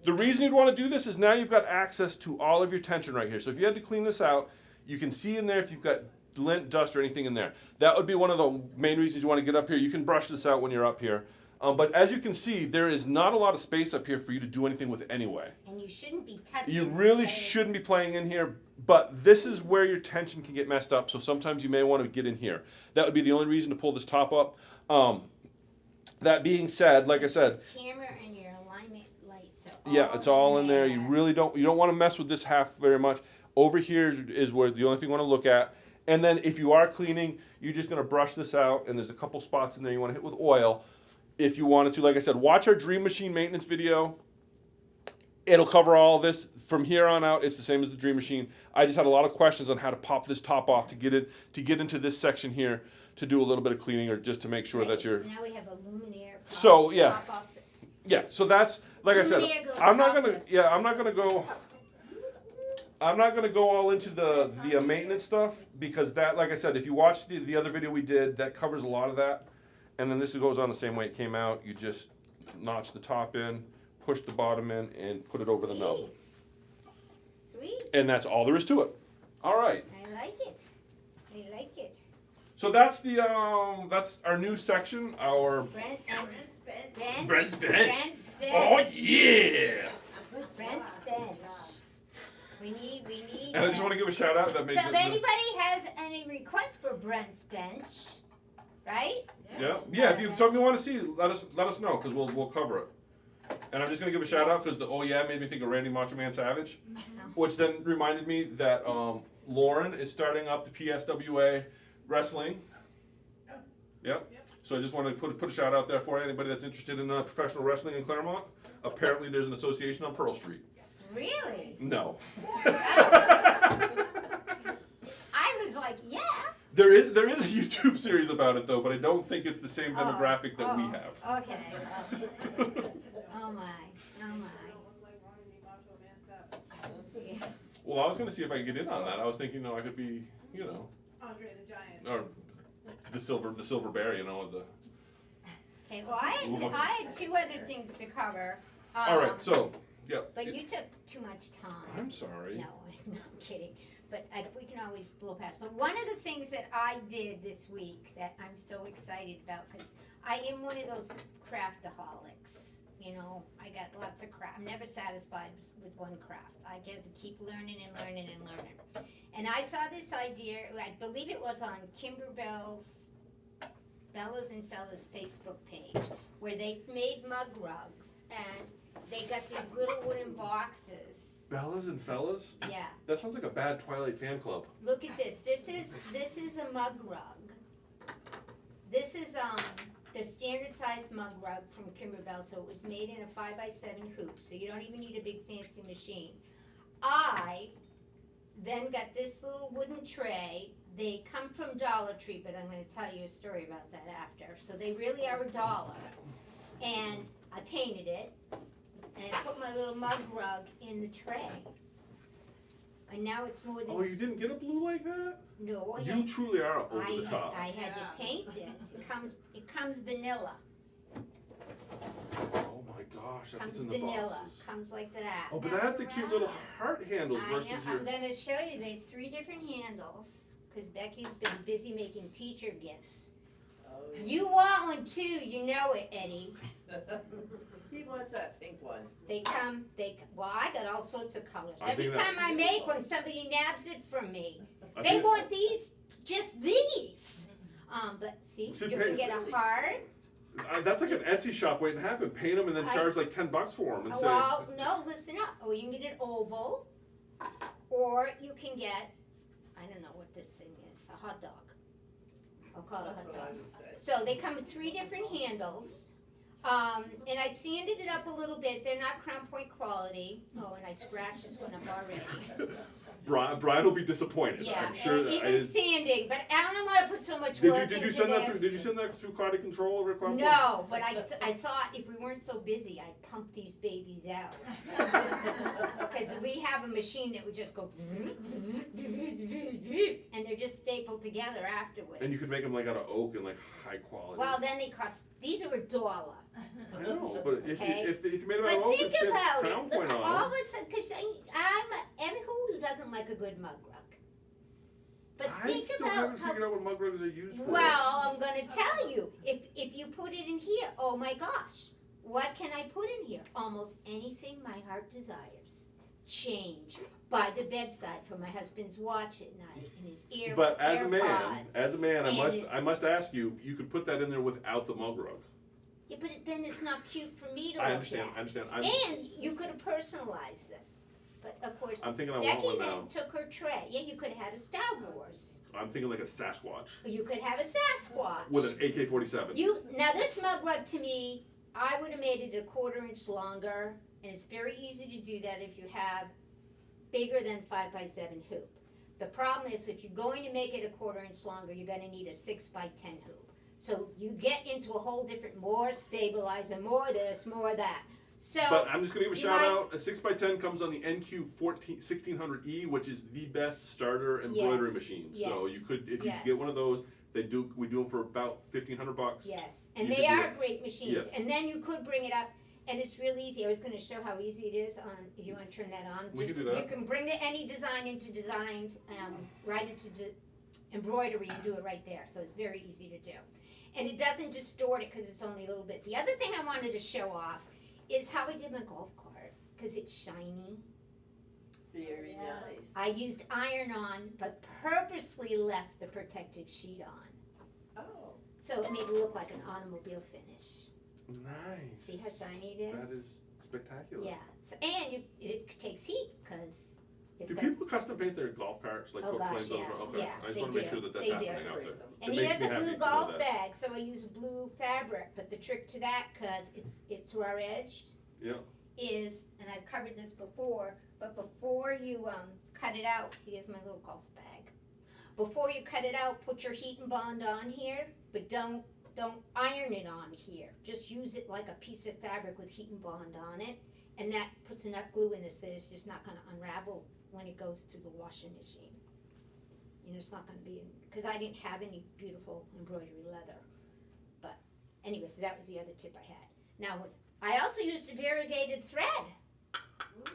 the reason you'd want to do this is now you've got access to all of your tension right here. So if you had to clean this out, you can see in there if you've got lint, dust, or anything in there. That would be one of the main reasons you want to get up here. You can brush this out when you're up here. But as you can see, there is not a lot of space up here for you to do anything with anyway. And you shouldn't be touching. You really the- shouldn't be playing in here, but this is where your tension can get messed up, so sometimes you may want to get in here. That would be the only reason to pull this top up. That being said, like I said, Camera and your alignment lights are yeah, it's all in there. You there. really don't want to mess with this half very much. Over here is where the only thing you want to look at. And then if you are cleaning, you're just going to brush this out, and there's a couple spots in there you want to hit with oil. If you wanted to, like I said, watch our Dream Machine maintenance video. It'll cover all this. From here on out, it's the same as the Dream Machine. I just had a lot of questions on how to pop this top off to get into this section here to do a little bit of cleaning or just to make sure that you're. So now we have a luminaire. Pop, So, yeah. pop off the- Yeah, so that's like I said. Luminaire goes I'm not gonna. topless. Yeah, I'm not gonna go. I'm not gonna go all into the maintenance stuff because that, like I said, if you watch the other video we did, that covers a lot of that. And then this goes on the same way it came out. You just notch the top in, push the bottom in, and put it over the nub. Sweet. And that's all there is to it. All right. I like it. I like it. So that's that's our new section. Our Brent and bench. Brent's bench. Brent's bench. Oh yeah! Brent's bench. We need. And I just want to give a shout out that So made if anybody has any requests for Brent's bench, right? yeah. If you something you want to see, let us know because we'll cover it. And I'm just gonna give a shout out because the oh yeah made me think of Randy Macho Man Savage, which then reminded me that Lauren is starting up the PSWA wrestling. Yep. So I just wanted to put a shout out there for anybody that's interested in professional wrestling in Claremont. Apparently, there's an association on Pearl Street. Really? No. I was like, yeah. There is a YouTube series about it though, but I don't think it's the same demographic that we have. Okay. Oh my. Yeah. Well, I was gonna see if I could get in on that. I was thinking, I could be, Andre the Giant. or the silver bear, the. Okay. Well, I had two other things to cover. All right. So, yeah. But you took too much time. I'm sorry. No, I'm kidding. But we can always blow past. But one of the things that I did this week that I'm so excited about, because I am one of those craftaholics. I got lots of craft. I'm never satisfied with one craft. I get to keep learning and learning and learning. And I saw this idea, I believe it was on Bella's and Fellas Facebook page, where they made mug rugs, and they got these little wooden boxes. Bellas and fellas? Yeah. That sounds like a bad Twilight fan club. Look at this. This is a mug rug. This is the standard size mug rug from Kimberbell, so it was made in a 5x7 hoop, so you don't even need a big fancy machine. I then got this little wooden tray. They come from Dollar Tree, but I'm going to tell you a story about that after. So they really are $1. And I painted it, and I put my little mug rug in the tray. And now it's more than... Oh, you didn't get a blue like that? No, You truly are over the top. I had to paint it. It comes vanilla. Oh my gosh, that's what's Comes in the vanilla. boxes. Comes like that. Oh, but that has the cute little heart handles I know, versus your... I'm going to show you. There's 3 different handles, because Becky's been busy making teacher gifts. Oh, You want one too, you know it, Eddie. He wants that pink one. Well, I got all sorts of colors. I Every think that- time I make one, somebody nabs it from me. I They think- want just these. But see, See, you can get a heart. That's like an Etsy shop waiting to happen. Paint them and then I- charge like $10 for them and say... Well, no, listen up. Or you can get an oval, or you can get, I don't know what this thing is, a hot dog. I'll call it a That's hot what I dog. would say. So they come with 3 different handles. And I sanded it up a little bit. They're not Crown Point quality. Oh, and I scratched this one up already. Brian will be disappointed. Yeah, I'm sure and that even sanding, but I don't want to put so much work Did you into send that this. through? Did you send that through quality control over at Crown Point? No, but I thought if we weren't so busy, I'd pump these babies out. Because we have a machine that would just go, and they're just stapled together afterwards. And you could make them like out of oak and like high quality. Well, then they cost. These are $1. I know, but if Okay. you made them out But of oak think and stick about Crown it. Point All on of a sudden, because who doesn't like a good mug rug? But I think still about haven't how. figured out what mug rugs are used for. Well, I'm gonna tell you. If you put it in here, oh my gosh, what can I put in here? Almost anything my heart desires. Change by the bedside for my husband's watch at night and his ear. But as a man, AirPods, I must ask you, you could put that in there without the mug rug. Yeah, but then it's not cute for me to I look understand. at. I understand. And you could have personalized this. But of course, I'm thinking I want Becky one then now. took her tray. Yeah, you could have had a Star Wars. I'm thinking like a Sasquatch You could have a Sasquatch. with an AK-47. Now this mug rug to me, I would have made it a 1/4 inch longer, and it's very easy to do that if you have bigger than 5x7 hoop. The problem is if you're going to make it a 1/4 inch longer, you're going to need a 6x10 hoop. So you get into a whole different, more stabilizer, more this, more that. So But I'm just gonna give a you shout might- out. A 6x10 comes on the NQ 1600E, which is the best starter embroidery Yes, machine. So you yes, could, if you yes. get one of those, we do them for about $1,500. yes, and You they could do are it. great machines. Yes. And then you could bring it up, and it's real easy. I was going to show how easy it is on. If you want to turn that on, We can just do that. you can bring any design into designed, right into embroidery and do it right there, so it's very easy to do. And it doesn't distort it because it's only a little bit. The other thing I wanted to show off is how I did my golf cart, because it's shiny. Very Yeah. nice. I used iron-on, but purposely left the protective sheet on, Oh, so it made it look like an automobile finish. Nice. See how shiny it is? That is spectacular. Yeah, so, and it takes heat, because it's Do got, people custom paint their golf carts, like Oh, put gosh, flames on yeah, them? Okay, yeah, I just they wanna make do, sure that that's they do. happening out there. and It he makes has me a happy blue to know golf that. bag, so I use blue fabric, but the trick to that, cause it's raw edged. Yeah. Is, and I've covered this before, but before you, cut it out, see, here's my little golf bag. Before you cut it out, put your heat and bond on here, but don't iron it on here. Just use it like a piece of fabric with heat and bond on it, and that puts enough glue in this that it's just not gonna unravel when it goes through the washing machine. You know, it's not gonna be, because I didn't have any beautiful embroidery leather. But anyway, so that was the other tip I had. Now, I also used a variegated thread,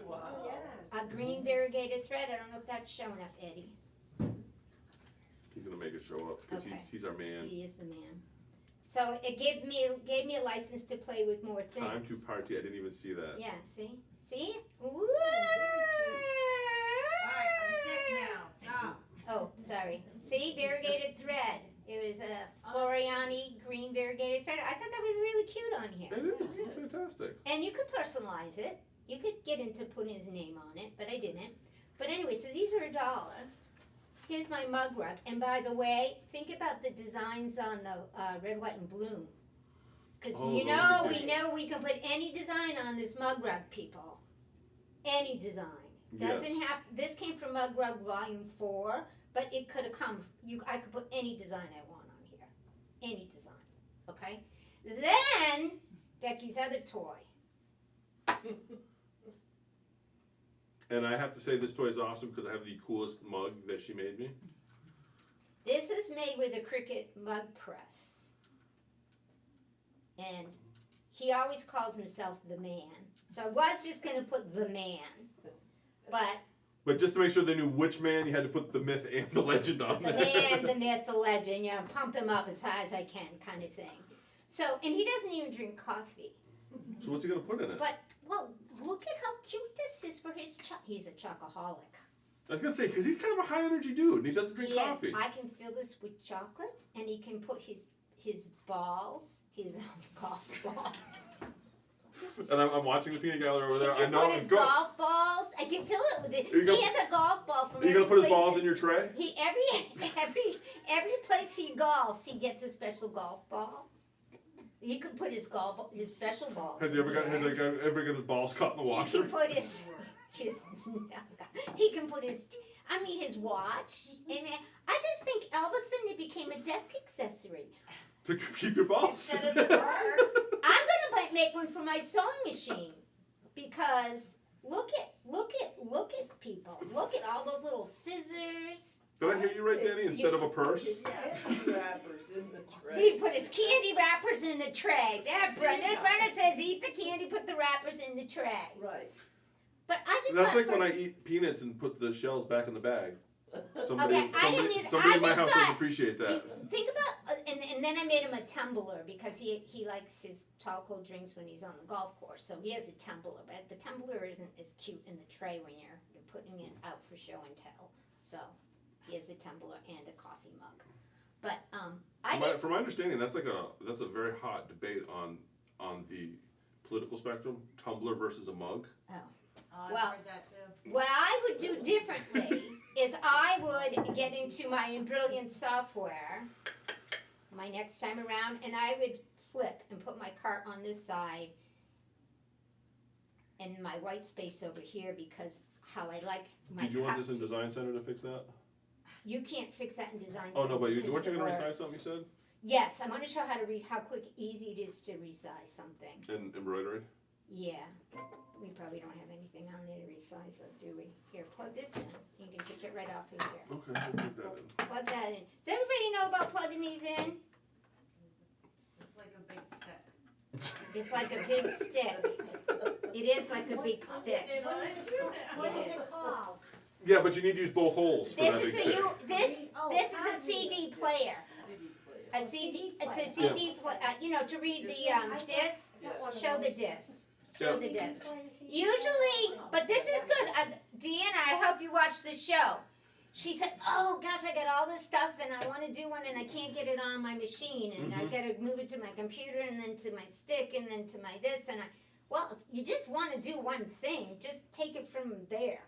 wow. Oh, yeah. a green variegated thread. I don't know if that's showing up, Eddie. He's gonna make it show up, cause Okay. he's our man. He is the man. So it gave me a license to play with more things. Time to party, I didn't even see that. Yeah, see? Woo! Alright, I'm sick now, stop. Oh, sorry. See, variegated thread. It was a Floriani green variegated thread. I thought that was really cute on here. It is, it's fantastic. And you could personalize it. You could get into putting his name on it, but I didn't. But anyway, so these are $1. Here's my mug rug. And by the way, think about the designs on the red, white, and blue. Because Oh, we those are good. know we can put any design on this mug rug, people. Any design. Doesn't have, this came from Mug Rug Volume 4, but it could have come, I could put any design I want on here. Any design, okay? Then, Becky's other toy. And I have to say, this toy is awesome because I have the coolest mug that she made me. This is made with a Cricut mug press. And he always calls himself the man. So I was just gonna put the man. But But just to make sure they knew which man, you had to put the myth and the legend on the there. man, the myth, the legend, you know, pump him up as high as I can kind of thing. So, and he doesn't even drink coffee. So what's he gonna put in it? But, well, look at how cute this is for his he's a chocoholic. I was gonna say, because he's kind of a high energy dude and he doesn't drink He is. coffee. I can fill this with chocolates, and he can put his balls, his golf balls. And I'm watching the peanut gallery over there. He I can know put it's his going. golf balls. I can fill it with it. Are you gonna- He has a golf ball from Are you every gonna put his place balls in your tray? He every place he golfs, he gets a special golf ball. He could put his special balls. Has he ever in got there. his balls caught in the He washer? can put his he can put his his watch. And I just think all of a sudden it became a desk accessory. To keep your balls. Instead of the purse. I'm gonna make one for my sewing machine because look at people. Look at all those little scissors. Did I hear you right, Danny? Instead of a purse? Candy wrappers in the He tray. put his candy wrappers in the tray. There, Brenda says eat the candy, put the wrappers in the tray. Right. But I just That's thought like for- when I eat peanuts and put the shells back in the bag. Somebody, Okay, I didn't use- somebody I in my just house thought- doesn't appreciate that. Think about, and then I made him a tumbler because he likes his tall cold drinks when he's on the golf course. So he has a tumbler, but the tumbler isn't as cute in the tray when you're putting it out for show and tell. So he has a tumbler and a coffee mug. But From my understanding, that's a very hot debate on the political spectrum. Tumbler versus a mug. Oh, I've Well- heard that too. what I would do differently is I would get into my Brilliant software my next time around, and I would flip and put my cart on this side and my white space over here because how I like my Did you want cup this in to- Design Center to fix that? You can't fix that in design. Oh no, Center but because weren't you of gonna the resize words. something? You said Yes, I want to show how to how quick, easy it is to resize something. in embroidery. Yeah, we probably don't have anything on there to resize it, do we? Here, plug this in. You can take it right off of here. Okay, we'll put that in. Plug that in. Does everybody know about plugging these in? It's like a big stick. It's like a big stick. It is like a big stick. They want it too now. What is Yes. it called? Yeah, but you need to use both holes for This that big is a stick. this is a CD player. CD player. A Oh, CD, CD it's a player. CD, you know, to read the disc. Yes. Show the disc. Show the CD disc. player, CD Usually, player. but this is good. Deanna, I hope you watch the show. She said, "Oh gosh, I got all this stuff and I want to do one and I can't get it on my machine and I Mhm. got to move it to my computer and then to my stick and then to my this and I." Well, if you just want to do one thing, just take it from there.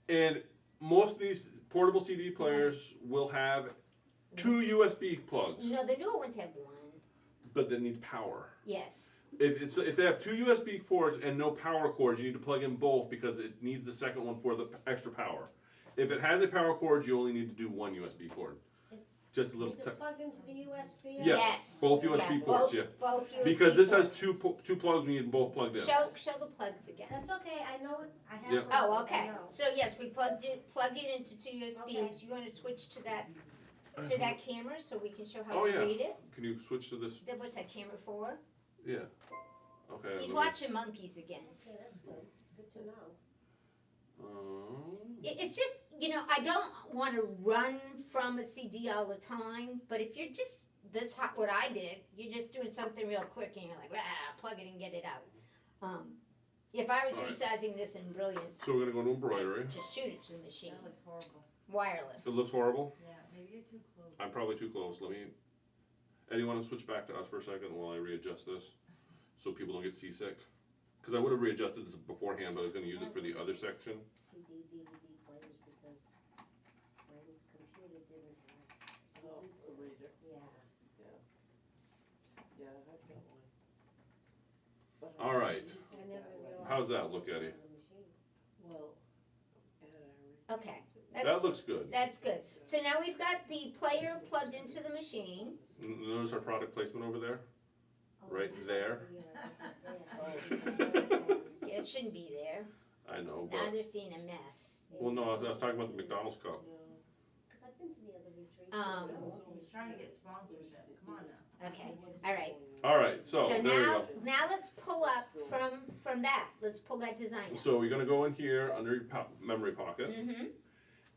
And most of these portable CD players will have 2 USB plugs, No, the newer ones have one. but that needs power. Yes. If they have 2 USB ports and no power cords, you need to plug in both because it needs the second one for the extra power. If it has a power cord, you only need to do 1 USB cord. Is- Just a little. Is it plugged into the USB? Yeah, Yes. both USB ports, both, yeah. Both USB Because this has ports. two plugs, we need both plugged in. Show the plugs again. That's okay, I know it, I have. Yeah. one of Oh, those, I okay. know. So yes, we plug it into 2 USBs. Okay. You want to switch to that camera so we can show how Oh, to yeah. read it? Can you switch to this? What's that, camera 4? Yeah. Okay. He's let me- watching monkeys again. Okay, that's good, good to know. It's just, you know, I don't want to run from a CD all the time, but if you're just this hot, what I did, you're just doing something real quick and you're like, plug it and get it out. If I was All right. resizing this in Brilliance, So we're gonna go to embroidery. I'd just shoot it to the machine, That looks horrible. wireless. It looks horrible. Yeah, maybe you're too close. I'm probably too close. Let me. Eddie, want to switch back to us for a second while I readjust this, so people don't get seasick? Because I would have readjusted this beforehand, but I was going to use it for the other section. CD, DVD players because my computer didn't have Oh, CD. a reader. Yeah. Yeah, I've got one. But All right. I never realized. How's that it look, was on Eddie? the machine. Well, Ed, I already. Okay, That that's, looks good. that's good. So now we've got the player plugged into the machine. Notice our product placement over there? Oh, Right yeah, there. yeah, Yeah, it shouldn't be there. I know, Now but. they're seeing a mess. Well, no, I was talking about the McDonald's cup. Because I've been to the other retreats. He's trying to get sponsors in. Come on now. Okay, all right. All right, so So there we now, go. now let's pull up from that. Let's pull that design up. So you're going to go in here under your memory pocket, Mm-hmm.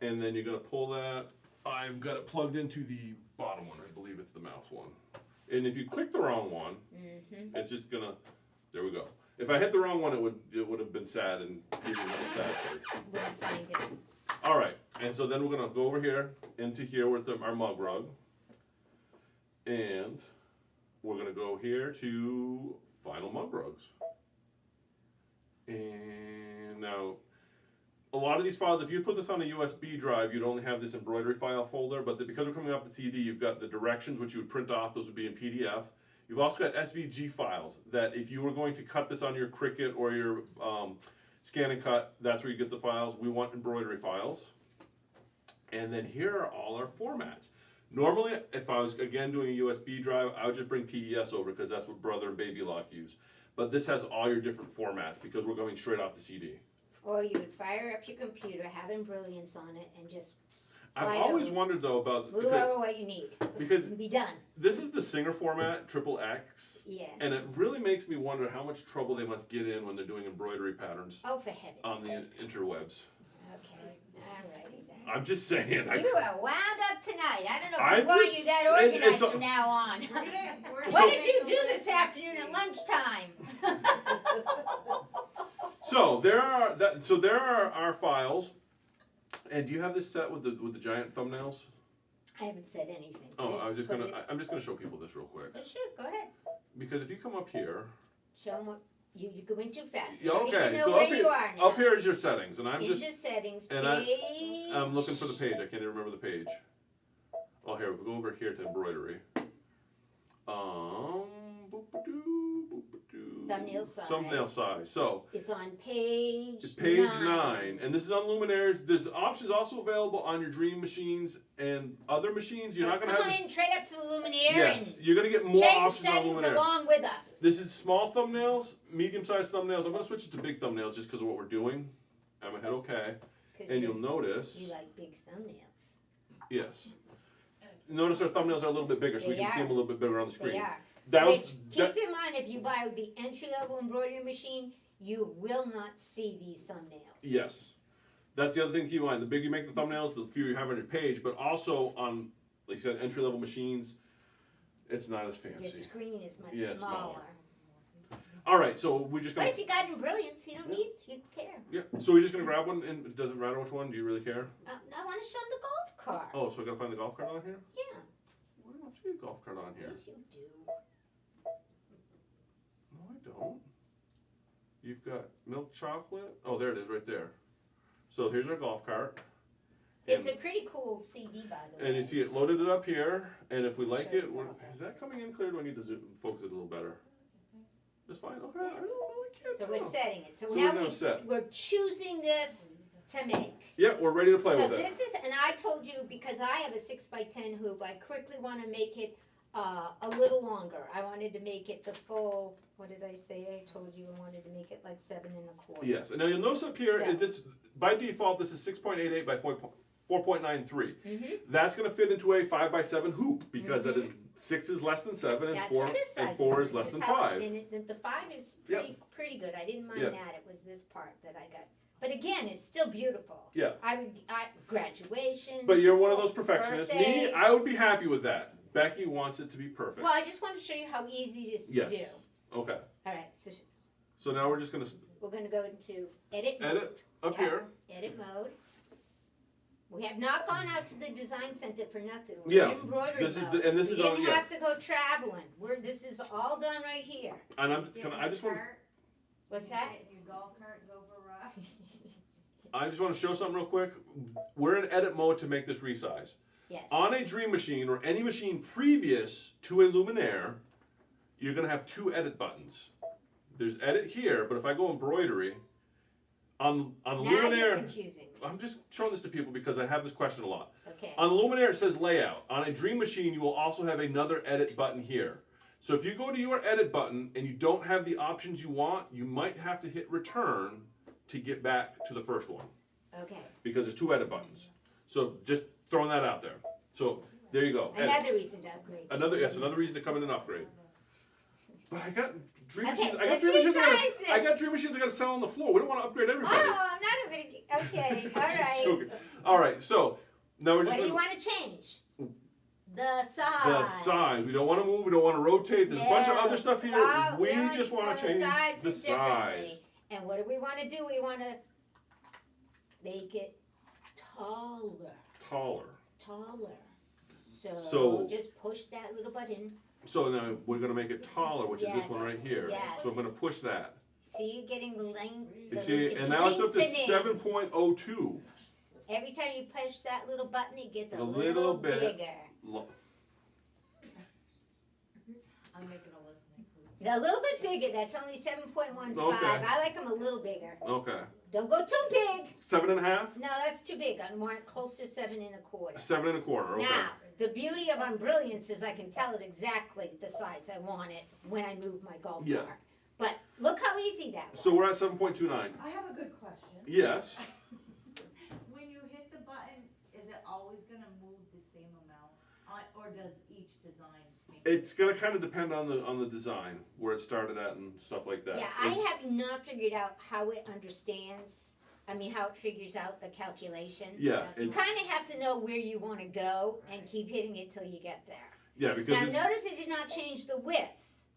and then you're going to pull that. I've got it plugged into the bottom one. I believe it's the mouse one. And if you click the wrong one, Mm-hmm. it's just gonna. There we go. If I hit the wrong one, it would have been sad and give me a little sad face. We'll find it. All right, and so then we're gonna go over here into here with our mug rug, and we're gonna go here to final mug rugs. And now, a lot of these files, if you put this on a USB drive, you'd only have this embroidery file folder. But because we're coming off the CD, you've got the directions which you would print off. Those would be in PDF. You've also got SVG files that if you were going to cut this on your Cricut or your Scan and Cut, that's where you get the files. We want embroidery files. And then here are all our formats. Normally, if I was, again, doing a USB drive, I would just bring PES over because that's what Brother and Baby Lock use. But this has all your different formats because we're going straight off the CD. Or you would fire up your computer, have Brilliance on it, and just I've Slide always over. wondered though about, move over what you need because and be done. this is the Singer format, XXX, Yeah. and it really makes me wonder how much trouble they must get in when they're doing embroidery patterns Oh, for heaven's on the sakes. interwebs. Okay, alrighty then. I'm just saying. You are wound up tonight. I don't know I if we want just- you that it- organized it's a- from now on. We're What So- did you do this afternoon at lunchtime? So there are our files. And do you have this set with the giant thumbnails? I haven't said anything. Oh, It's I'm just put gonna show people this real quick. it- Sure, go ahead. Because if you come up here, Show them what, you're going too fast. yeah, I don't even okay, know so where up you here, are now. up here is your settings, and I'm Into just settings, and page. I'm looking for the page. I can't even remember the page. Oh, here we go over here to embroidery. Boop-a-doo, boop-a-doo. Thumbnail size. Thumbnail size. So It's on page it's page 9, and this is on Luminaires. There's options also available on your Dream machines and other machines. You're not Come gonna on have. in, trade up to the Luminaire Yes, and you're gonna get more change options on settings Luminaire. along with us. This is small thumbnails, medium-sized thumbnails. I'm gonna switch it to big thumbnails just because of what we're doing. I'm gonna hit OK, 'Cause and you you'll notice. like big thumbnails. Yes. Notice our thumbnails are a little bit bigger, so we They can see are. them a little bit bigger on the screen. They are. That Which, was keep in mind, if you buy the entry-level embroidery machine, you will not see these thumbnails. yes. That's the other thing to keep in mind. The bigger you make the thumbnails, the fewer you have on your page. But also on, like you said, entry-level machines, it's not as Your fancy. screen is much Yeah, it's smaller. All right, so we're just But gonna. if you got in Brilliance, you don't need, you don't care. Yeah. So we're just gonna grab one, and it doesn't matter which one. Do you really care? I wanna show them the golf cart. Oh, so I gotta find the golf cart on here. Yeah, Well, I don't see a golf cart on here. yes you do. No, I don't. You've got milk chocolate. Oh, there it is, right there. So here's our golf cart. It's a pretty cool CD, by the way. And you see it loaded it up here, and if we like Show it, the golf is that coming in clear? Do I need to focus it a little better? That's fine. Okay, I don't know. I can't So tell. we're setting it. So So now we're now set. we're choosing this to make. Yeah, we're ready to play So with it. this is, and I told you, because I have a 6x10 hoop, I quickly wanna make it, a little longer. I wanted to make it the full, what did I say? I told you I wanted to make it like 7 1/4. Yes, and now you'll notice up here, Yeah. this by default, this is 6.88 by 4.93. Mm-hmm. That's going to fit into a 5x7 hoop because that is 6 is less than 7 and That's 4 what this size and 4 is. is less This than how- 5. And the 5 is Yep. pretty good. I didn't mind Yeah. that. It was this part that I got. But again, it's still beautiful. Yeah. Graduation. But you're one of those perfectionists. Me, birthdays. I would be happy with that. Becky wants it to be perfect. Well, I just want to show you how easy it is to Yes. do. Okay. All right, so So now we're just going to we're going to go into edit mode. edit up Yeah. here. Edit mode. We have not gone out to the design center for nothing. We're Yeah, in embroidery this is mode. the- and this we is on- didn't yeah. have to go traveling. This is all done right here. And Get in I the just want cart, What's that? Get in your golf cart and go for a ride. I just want to show something real quick. We're in edit mode to make this resize. Yes. On a Dream Machine or any machine previous to a Luminaire, you're going to have 2 edit buttons. There's edit here, but if I go embroidery, on now you're Luminaire, confusing me. I'm just showing this to people because I have this question a lot. Okay. On Luminaire it says layout. On a Dream Machine you will also have another edit button here. So if you go to your edit button and you don't have the options you want, you might have to hit return to get back to the first one Okay. because there's 2 edit buttons. So just throwing that out there. So there you go. Edit. Another reason to upgrade. Another reason to come in and upgrade. But I got Dream Okay, Machines. I got let's Dream Machines. resize I got this. Dream Machines. I got to sell on the floor. We don't want to upgrade everybody. Oh, I'm not even gonna. Okay. All Just right. joking. All right. So now we're just What do you gonna want to change? The size. the size. We don't want to move. We don't want to rotate. There's a bunch of No. other stuff here. Oh, we no, just want so to change the differently. size. And what do we want to do? We want to make it taller. Taller. So just push that little button. So now we're gonna make it taller, which is this one right here. Yes. So I'm gonna push that. See, you're getting the length. You see, and now it's up to lengthening. 7.02. Every time you push that little button, it gets a A little little bit. bigger. I'm making a list next week. A little bit bigger. That's only 7.15. Okay. I like them a little bigger. Okay. Don't go too big. 7.5. No, that's too big. I want it close to 7 1/4. 7.25. Okay. Now, the beauty of Unbrilliance is I can tell it exactly the size I want it when I move my golf Yeah. cart. But look how easy that was. So we're at 7.29. I have a good question. Yes. When you hit the button, is it always gonna move the same amount, or does each design make? It's gonna kind of depend on the design, where it started at and stuff like that. Yeah, I have not figured out how it understands. I mean, how it figures out the calculation. Yeah. You It, kind of have to know where you want to go and keep hitting it till you get there. yeah, because Now, it's, notice it did not change the width.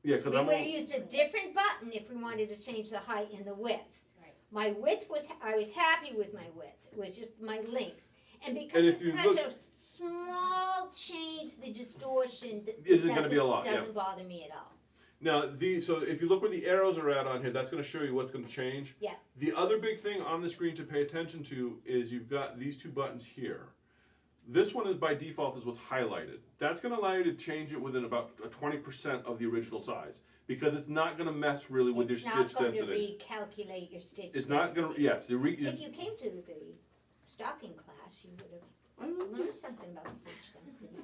yeah, because We I'm would have almost, used a different button if we wanted to change the height and the width. Right. My width was, I was happy with my width. It was just my length. And because And it's if you such look- a small change, the distortion Isn't gonna be a lot, yeah. doesn't bother me at all. now so if you look where the arrows are at on here, that's gonna show you what's gonna change. Yeah. The other big thing on the screen to pay attention to is you've got these 2 buttons here. This one is by default is what's highlighted. That's gonna allow you to change it within about 20% of the original size because it's not gonna mess really with It's your not stitch going density. to recalculate your stitch It's not gonna, density. yes, If you came to the stocking class, you would have learned something about stitch density.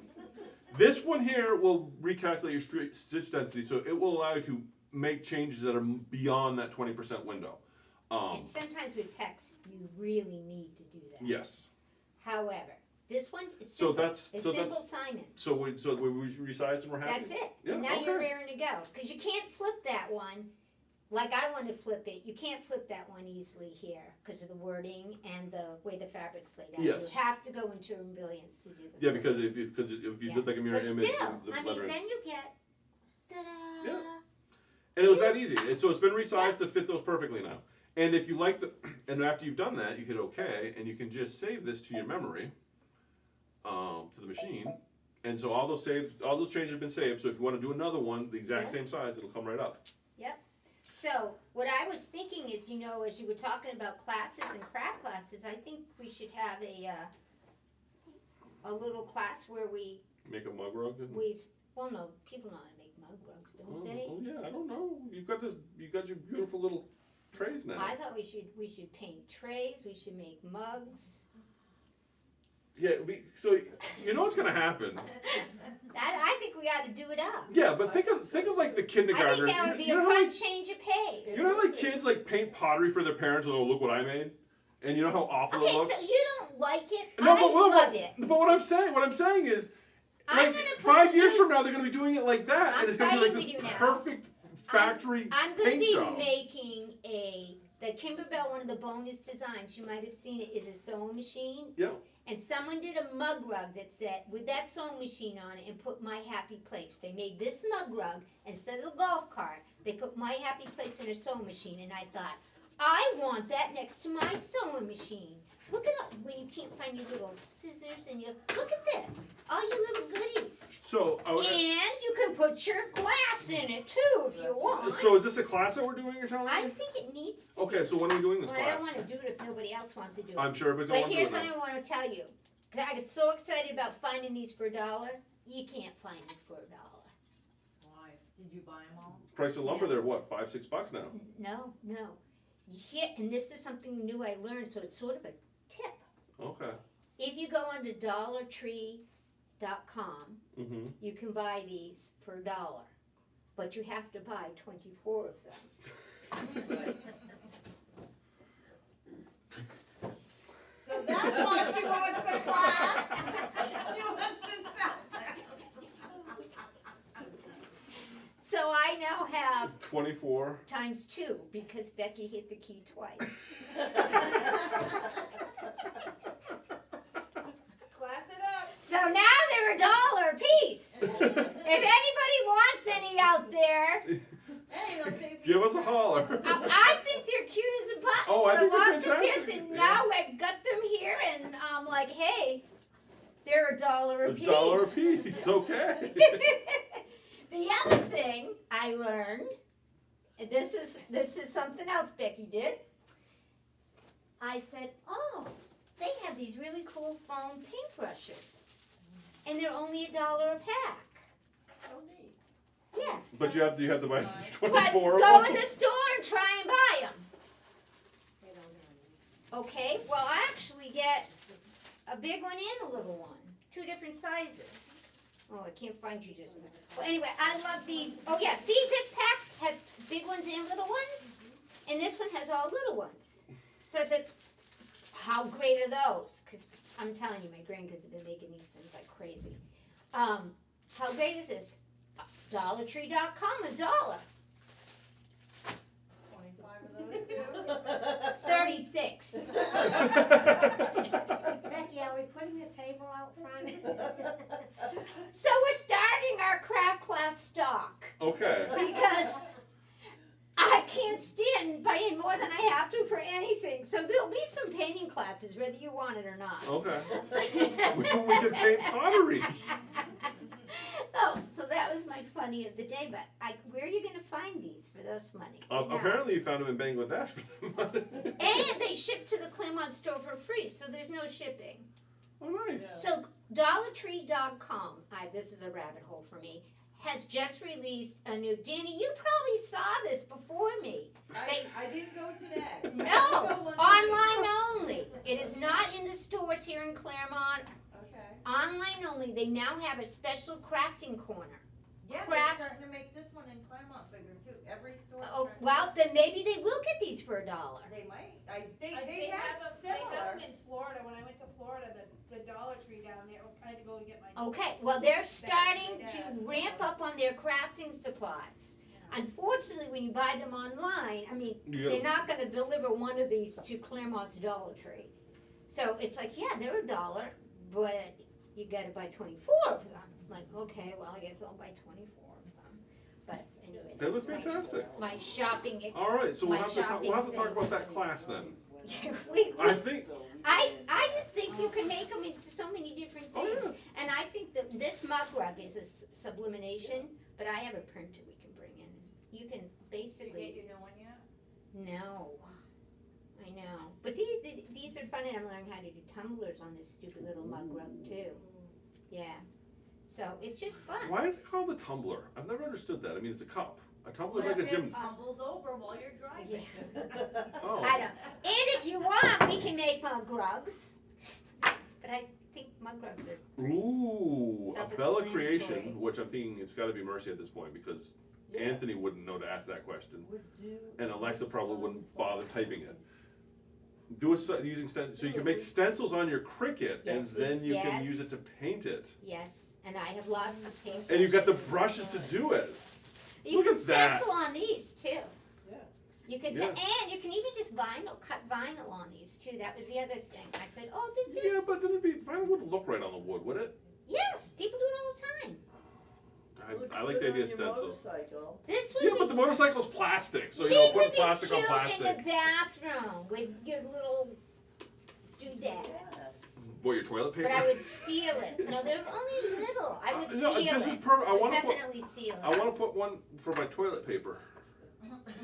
this one here will recalculate your stitch density, so it will allow you to make changes that are beyond that 20% window. And sometimes with text, you really need to do that. Yes. However, this one is So simple. that's- It's so simple that's- Simon. So we resized and we're happy. That's it. Yeah, And now you're okay. raring to go. Because you can't flip that one like I want to flip it, you can't flip that one easily here because of the wording and the way the fabric's laid out. Yes. You have to go into Brilliance to do the Yeah, flip. because if you Yeah. did like a mirror But image, still, the I mean, lettering. then you get, ta-da. Yeah. And it was that easy. And so it's been resized to fit those perfectly now. And if you like and after you've done that, you hit OK, and you can just save this to your memory, to the machine. And so all those changes have been saved. So if you want to do another one, the exact Yeah. same size, it'll come right up. So what I was thinking is, you know, as you were talking about classes and craft classes, I think we should have a little class where we, Make a mug rug. well, no, people know how to make mug rugs, don't they? Oh yeah, I don't know. You got your beautiful little trays now. I thought we should paint trays, we should make mugs. Yeah, so you know what's gonna happen. I think we ought to do it up. Yeah, but think of like the I kindergartner. think that would be you a know how, fun like, change of pace. you know how like kids like paint pottery for their parents and oh look what I made, and you know how awful it Okay, looks. so you don't like it? No, I love it. But what I'm saying is, I'm like gonna put 5 the years new- from now, they're gonna be doing it like that, I'm and it's gonna be like fighting this with you now. perfect factory I'm going to paint be job. making the Kimberbell, one of the bonus designs, you might have seen it, is a sewing machine. Yeah. And someone did a mug rug that said, with that sewing machine on it, and put my happy place. They made this mug rug, instead of the golf cart, they put my happy place in a sewing machine, and I thought, I want that next to my sewing machine. Look at all, when you can't find your little scissors and look at this, all your little goodies. So, And you can put your glass in it too if you want. so is this a class that we're doing, you're telling me? I think it needs to. Okay, so when are we doing this Well, I class? don't want to do it if nobody else wants to do it. I'm sure, but But here's what I want to tell you. 'Cause I get so excited about finding these for $1. You can't find it for $1. Why? Did you buy them all? Price of lumber, they're what, $5-6 now? No. You hear, and this is something new I learned, so it's sort of a tip. Okay. If you go onto DollarTree.com, Mm-hmm. you can buy these for $1, but you have to buy 24 of them. So that's why she wants the class. She wants to sell So I now have 24. times 2 because Becky hit the key twice. Class it up. So now they're $1 a piece. If anybody wants any out there, Hey, they'll save you. Give us a holler. I think they're cute as a button. Oh, I for think they're lots of kids, fantastic. and Yeah. now I've got them here, and I'm like, hey, they're $1 a piece. $1 a piece, okay. The other thing I learned, and this is something else Becky did. I said, oh, they have these really cool foam paintbrushes, and they're only $1 a pack. Oh, neat. Yeah. But you have to buy But 24 go of in them. the store and try and buy them. They don't have any. Okay, well, I actually get a big one and a little one. 2 different sizes. Oh, I can't find you just now. Well, anyway, I love these. Oh, yeah, see, this pack has big ones and little ones. And this one has all little ones. So I said, how great are those? Because I'm telling you, my grandkids have been making these things like crazy. How great is this? DollarTree.com, $1. 25 of those too. 36. Becky, are we putting a table out front? So we're starting our craft class stock Okay. because I can't stand paying more than I have to for anything. So there'll be some painting classes, whether you want it or not. Okay. We can paint pottery. Oh, so that was my funny of the day. But where are you going to find these for this money? Now- Apparently you found them in Bangladesh for the money. And they ship to the Claremont store for free, so there's no shipping. Oh, nice. So DollarTree.com, this is a rabbit hole for me, has just released a new, Danny, you probably saw this before me. I didn't go today. No, online only. It is not in the stores here in Claremont. Okay. Online only. They now have a special crafting corner. Yeah, Craft- they're starting to make this one in Claremont bigger too. Every store. Oh, well, then maybe they will get these for $1. They might. They They have have similar. them in Florida. When I went to Florida, the Dollar Tree down there, I had to go to get my. Okay, well, they're starting to ramp up on their crafting supplies. Unfortunately, when you buy them online, I mean, You they're gotta- not gonna deliver one of these to Claremont's Dollar Tree. So it's like, yeah, they're $1, but you gotta buy 24 of them. Like, okay, well, I guess I'll buy 24 of them. But anyway. That was that's fantastic. My shopping. All right, so we'll My have to talk shopping about thing. that class then. I I think. just think you can make them into so many different Oh, things. yeah. And I think that this mug rug is a sublimation, but I have a printer we can bring in. You can Did you basically. get your new one yet? No. I know. But these are fun, and I'm learning how to do tumblers on this stupid little mug rug too. Yeah. So it's just fun. Why is it called a tumbler? I've never understood that. I mean, it's a cup. A tumbler's like a It gym. tumbles over while you're driving. Oh. I don't. And if you want, we can make mug rugs. But I think mug rugs are pretty Ooh, a Bella self-explanatory. creation, which I'm thinking it's got to be Mercy at this point because Yeah. Anthony wouldn't know to ask that question, Would do. and Alexa probably wouldn't bother typing it. Do using stencils, so you can make stencils on your Cricut, Yes, and then you can yes. use it to paint it. Yes, and I have lots of paint. And you've got the brushes. brushes to do it. You Look can at that. stencil on these too. Yeah. You can, Yeah. and you can even just cut vinyl on these too. That was the other thing. I said, oh, Yeah, there's, but then vinyl wouldn't look right on the wood, would it? yes, people do it all the time. Looks I like the good idea on of your stencils. motorcycle. This would Yeah, be, but the motorcycle's plastic, so you know, these put would be plastic cute on plastic. in the bathroom with your little doodads. Boy, your toilet paper. But I would seal it. No, they're only little. I would No, seal this it. is perfect. I would want to put. definitely seal it. I want to put one for my toilet paper.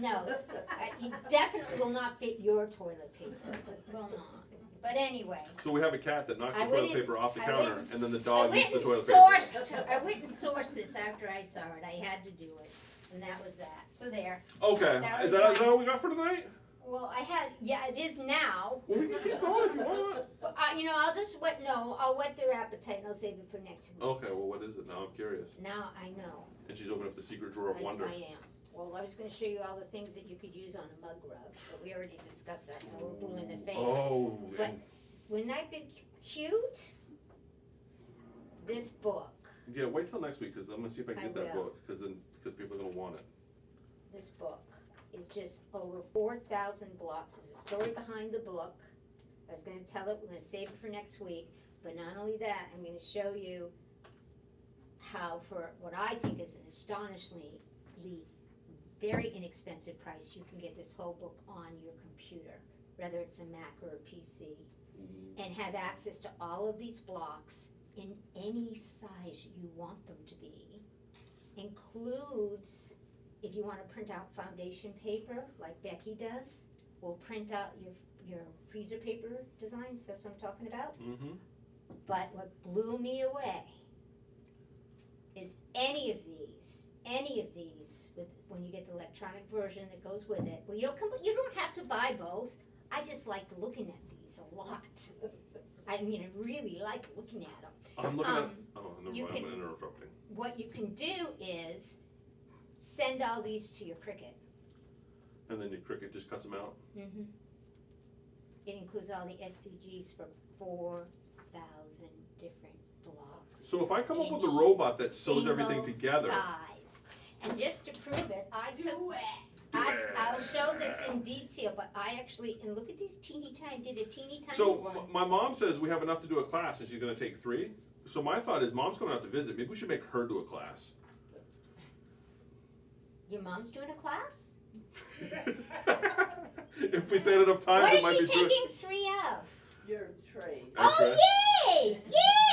No, it definitely will not fit your toilet paper. It will not. But anyway. So we have a cat that knocks the I toilet went in- paper off the I counter, went and then the I dog went eats the and toilet paper. I went and sourced this after I saw it. I had to do it. And that was that. So there. Okay, That is was that mine. all we got for tonight? Well, yeah, it is now. Well, we can keep going if you want. But, I'll whet their appetite and I'll save it for next week. Okay, well, what is it now? I'm curious. Now I know. And she's opened up the secret drawer of wonder. I am. Well, I was gonna show you all the things that you could use on a mug rug, but we already discussed that, so we're blue in the face. Oh, But- and- Wouldn't that be cute? This book, yeah. Wait till next week because I'm gonna see if I can I get that will. book because people are gonna want it. this book is just over 4,000 blocks. There's a story behind the book. I was gonna tell it, we're gonna save it for next week, but not only that, I'm gonna show you how for what I think is an astonishingly very inexpensive price, you can get this whole book on your computer, whether it's a Mac or a PC, and have access to all of these blocks in any size you want them to be. Includes, if you want to print out foundation paper, like Becky does, we'll print out your freezer paper designs, that's what I'm talking about. Mm-hmm. But what blew me away is any of these, with, when you get the electronic version that goes with it, well, you don't have to buy both. I just like looking at these a lot. I mean, I really like looking at them. I'm looking at. Um, Oh, never you mind. can- I'm interrupting. What you can do is send all these to your Cricut. And then your Cricut just cuts them out. Mm-hmm. It includes all the SVGs for 4,000 different blocks. So if I come up with a Any robot that sews everything single together, size. And just to prove it, I took, Do it. I'll show this in detail, but I actually, and look at these teeny tiny, did a teeny tiny so one. my mom says we have enough to do a class, and she's going to take 3. So my thought is, mom's going out to visit. Maybe we should make her do a class. Your mom's doing a class? If we say it enough times, What it is might she be true. taking 3 of? Your trays. Okay. Oh, yay!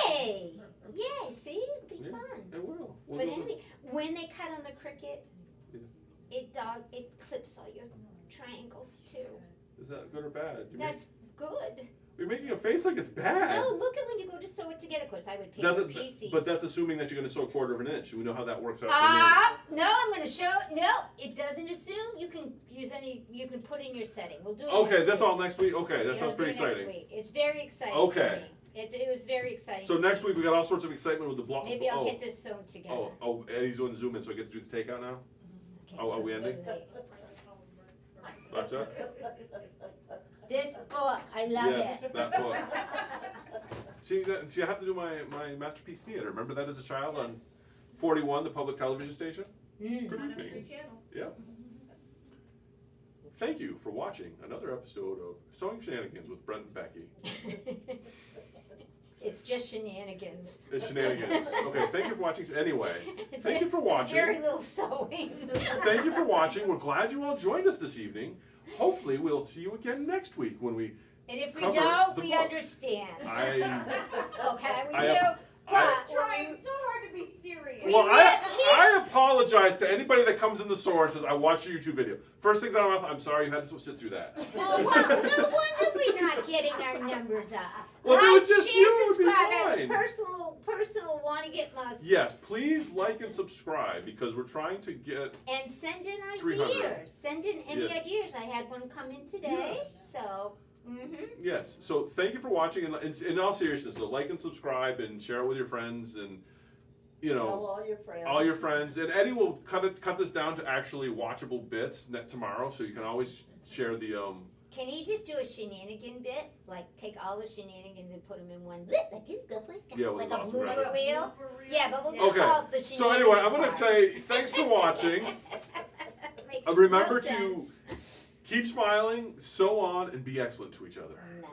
Yay! Yay, see? It'll be Yeah. fun. It will. We'll But do it. anyway, when they cut on the Cricut, Yeah. it clips all your triangles too. Is that good or bad? That's good. You're making a face like it's bad. No, look at when you go to sew it together. Of course, I would pay That's for a- pieces. But that's assuming that you're going to sew a 1/4 of an inch. We know how that works out. No, I'm gonna show. No, it doesn't assume you can use any. You can put in your setting. We'll do it. Okay, next that's week. all next week. Okay, that We'll sounds do pretty it next exciting. week. It's very exciting. Okay. For me. It was very exciting. So next week we got all sorts of excitement with the block. Maybe I'll get this sewn together. Eddie's doing the zoom in, so I get to do the takeout now. Okay, are we ending? too late. That's it. This book, I love Yes, it. that book. See, I have to do my masterpiece theater. Remember that as a child on 41, the public television station. Mm. Good On our evening. free channels. Yeah. Thank you for watching another episode of Sewing Shenanigans with Brent and Becky. It's just shenanigans. It's shenanigans. Okay, thank you for watching. Anyway, thank you for There's watching. very little sewing. Thank you for watching. We're glad you all joined us this evening. Hopefully, we'll see you again next week when we. And if we Cover don't, the we book. understand. I. Okay, we I do. ap- But I- Trying so hard to be serious. We Well, really- I apologize to anybody that comes in the store and says, I watched your YouTube video. First things out of my mouth, I'm sorry you had to sit through that. Oh, well, no wonder we're not getting our numbers up. Well, if it was Like, just share, you, it would be subscribe, and fine. personal want to get my Yes, please like and subscribe because we're trying to get. and send in 300. ideas. Send in any Yes. ideas. I had one come in today, Yes. so. Mm-hmm. Yes, so thank you for watching. And in all seriousness, so like and subscribe and share it with your friends and, you Tell know, all your friends. all your friends. And Eddie will cut this down to actually watchable bits tomorrow, so you can always share the. Can he just do a shenanigan bit? Like take all the shenanigans and put them in one bit, like it's got Yeah, like with a awesome blooper graphics. reel? Yeah, but we'll just Okay, call it the So shenanigan anyway, I'm gonna part. say thanks for watching. Makes Remember no to sense. keep smiling, sew on, and be excellent to each other. Nice.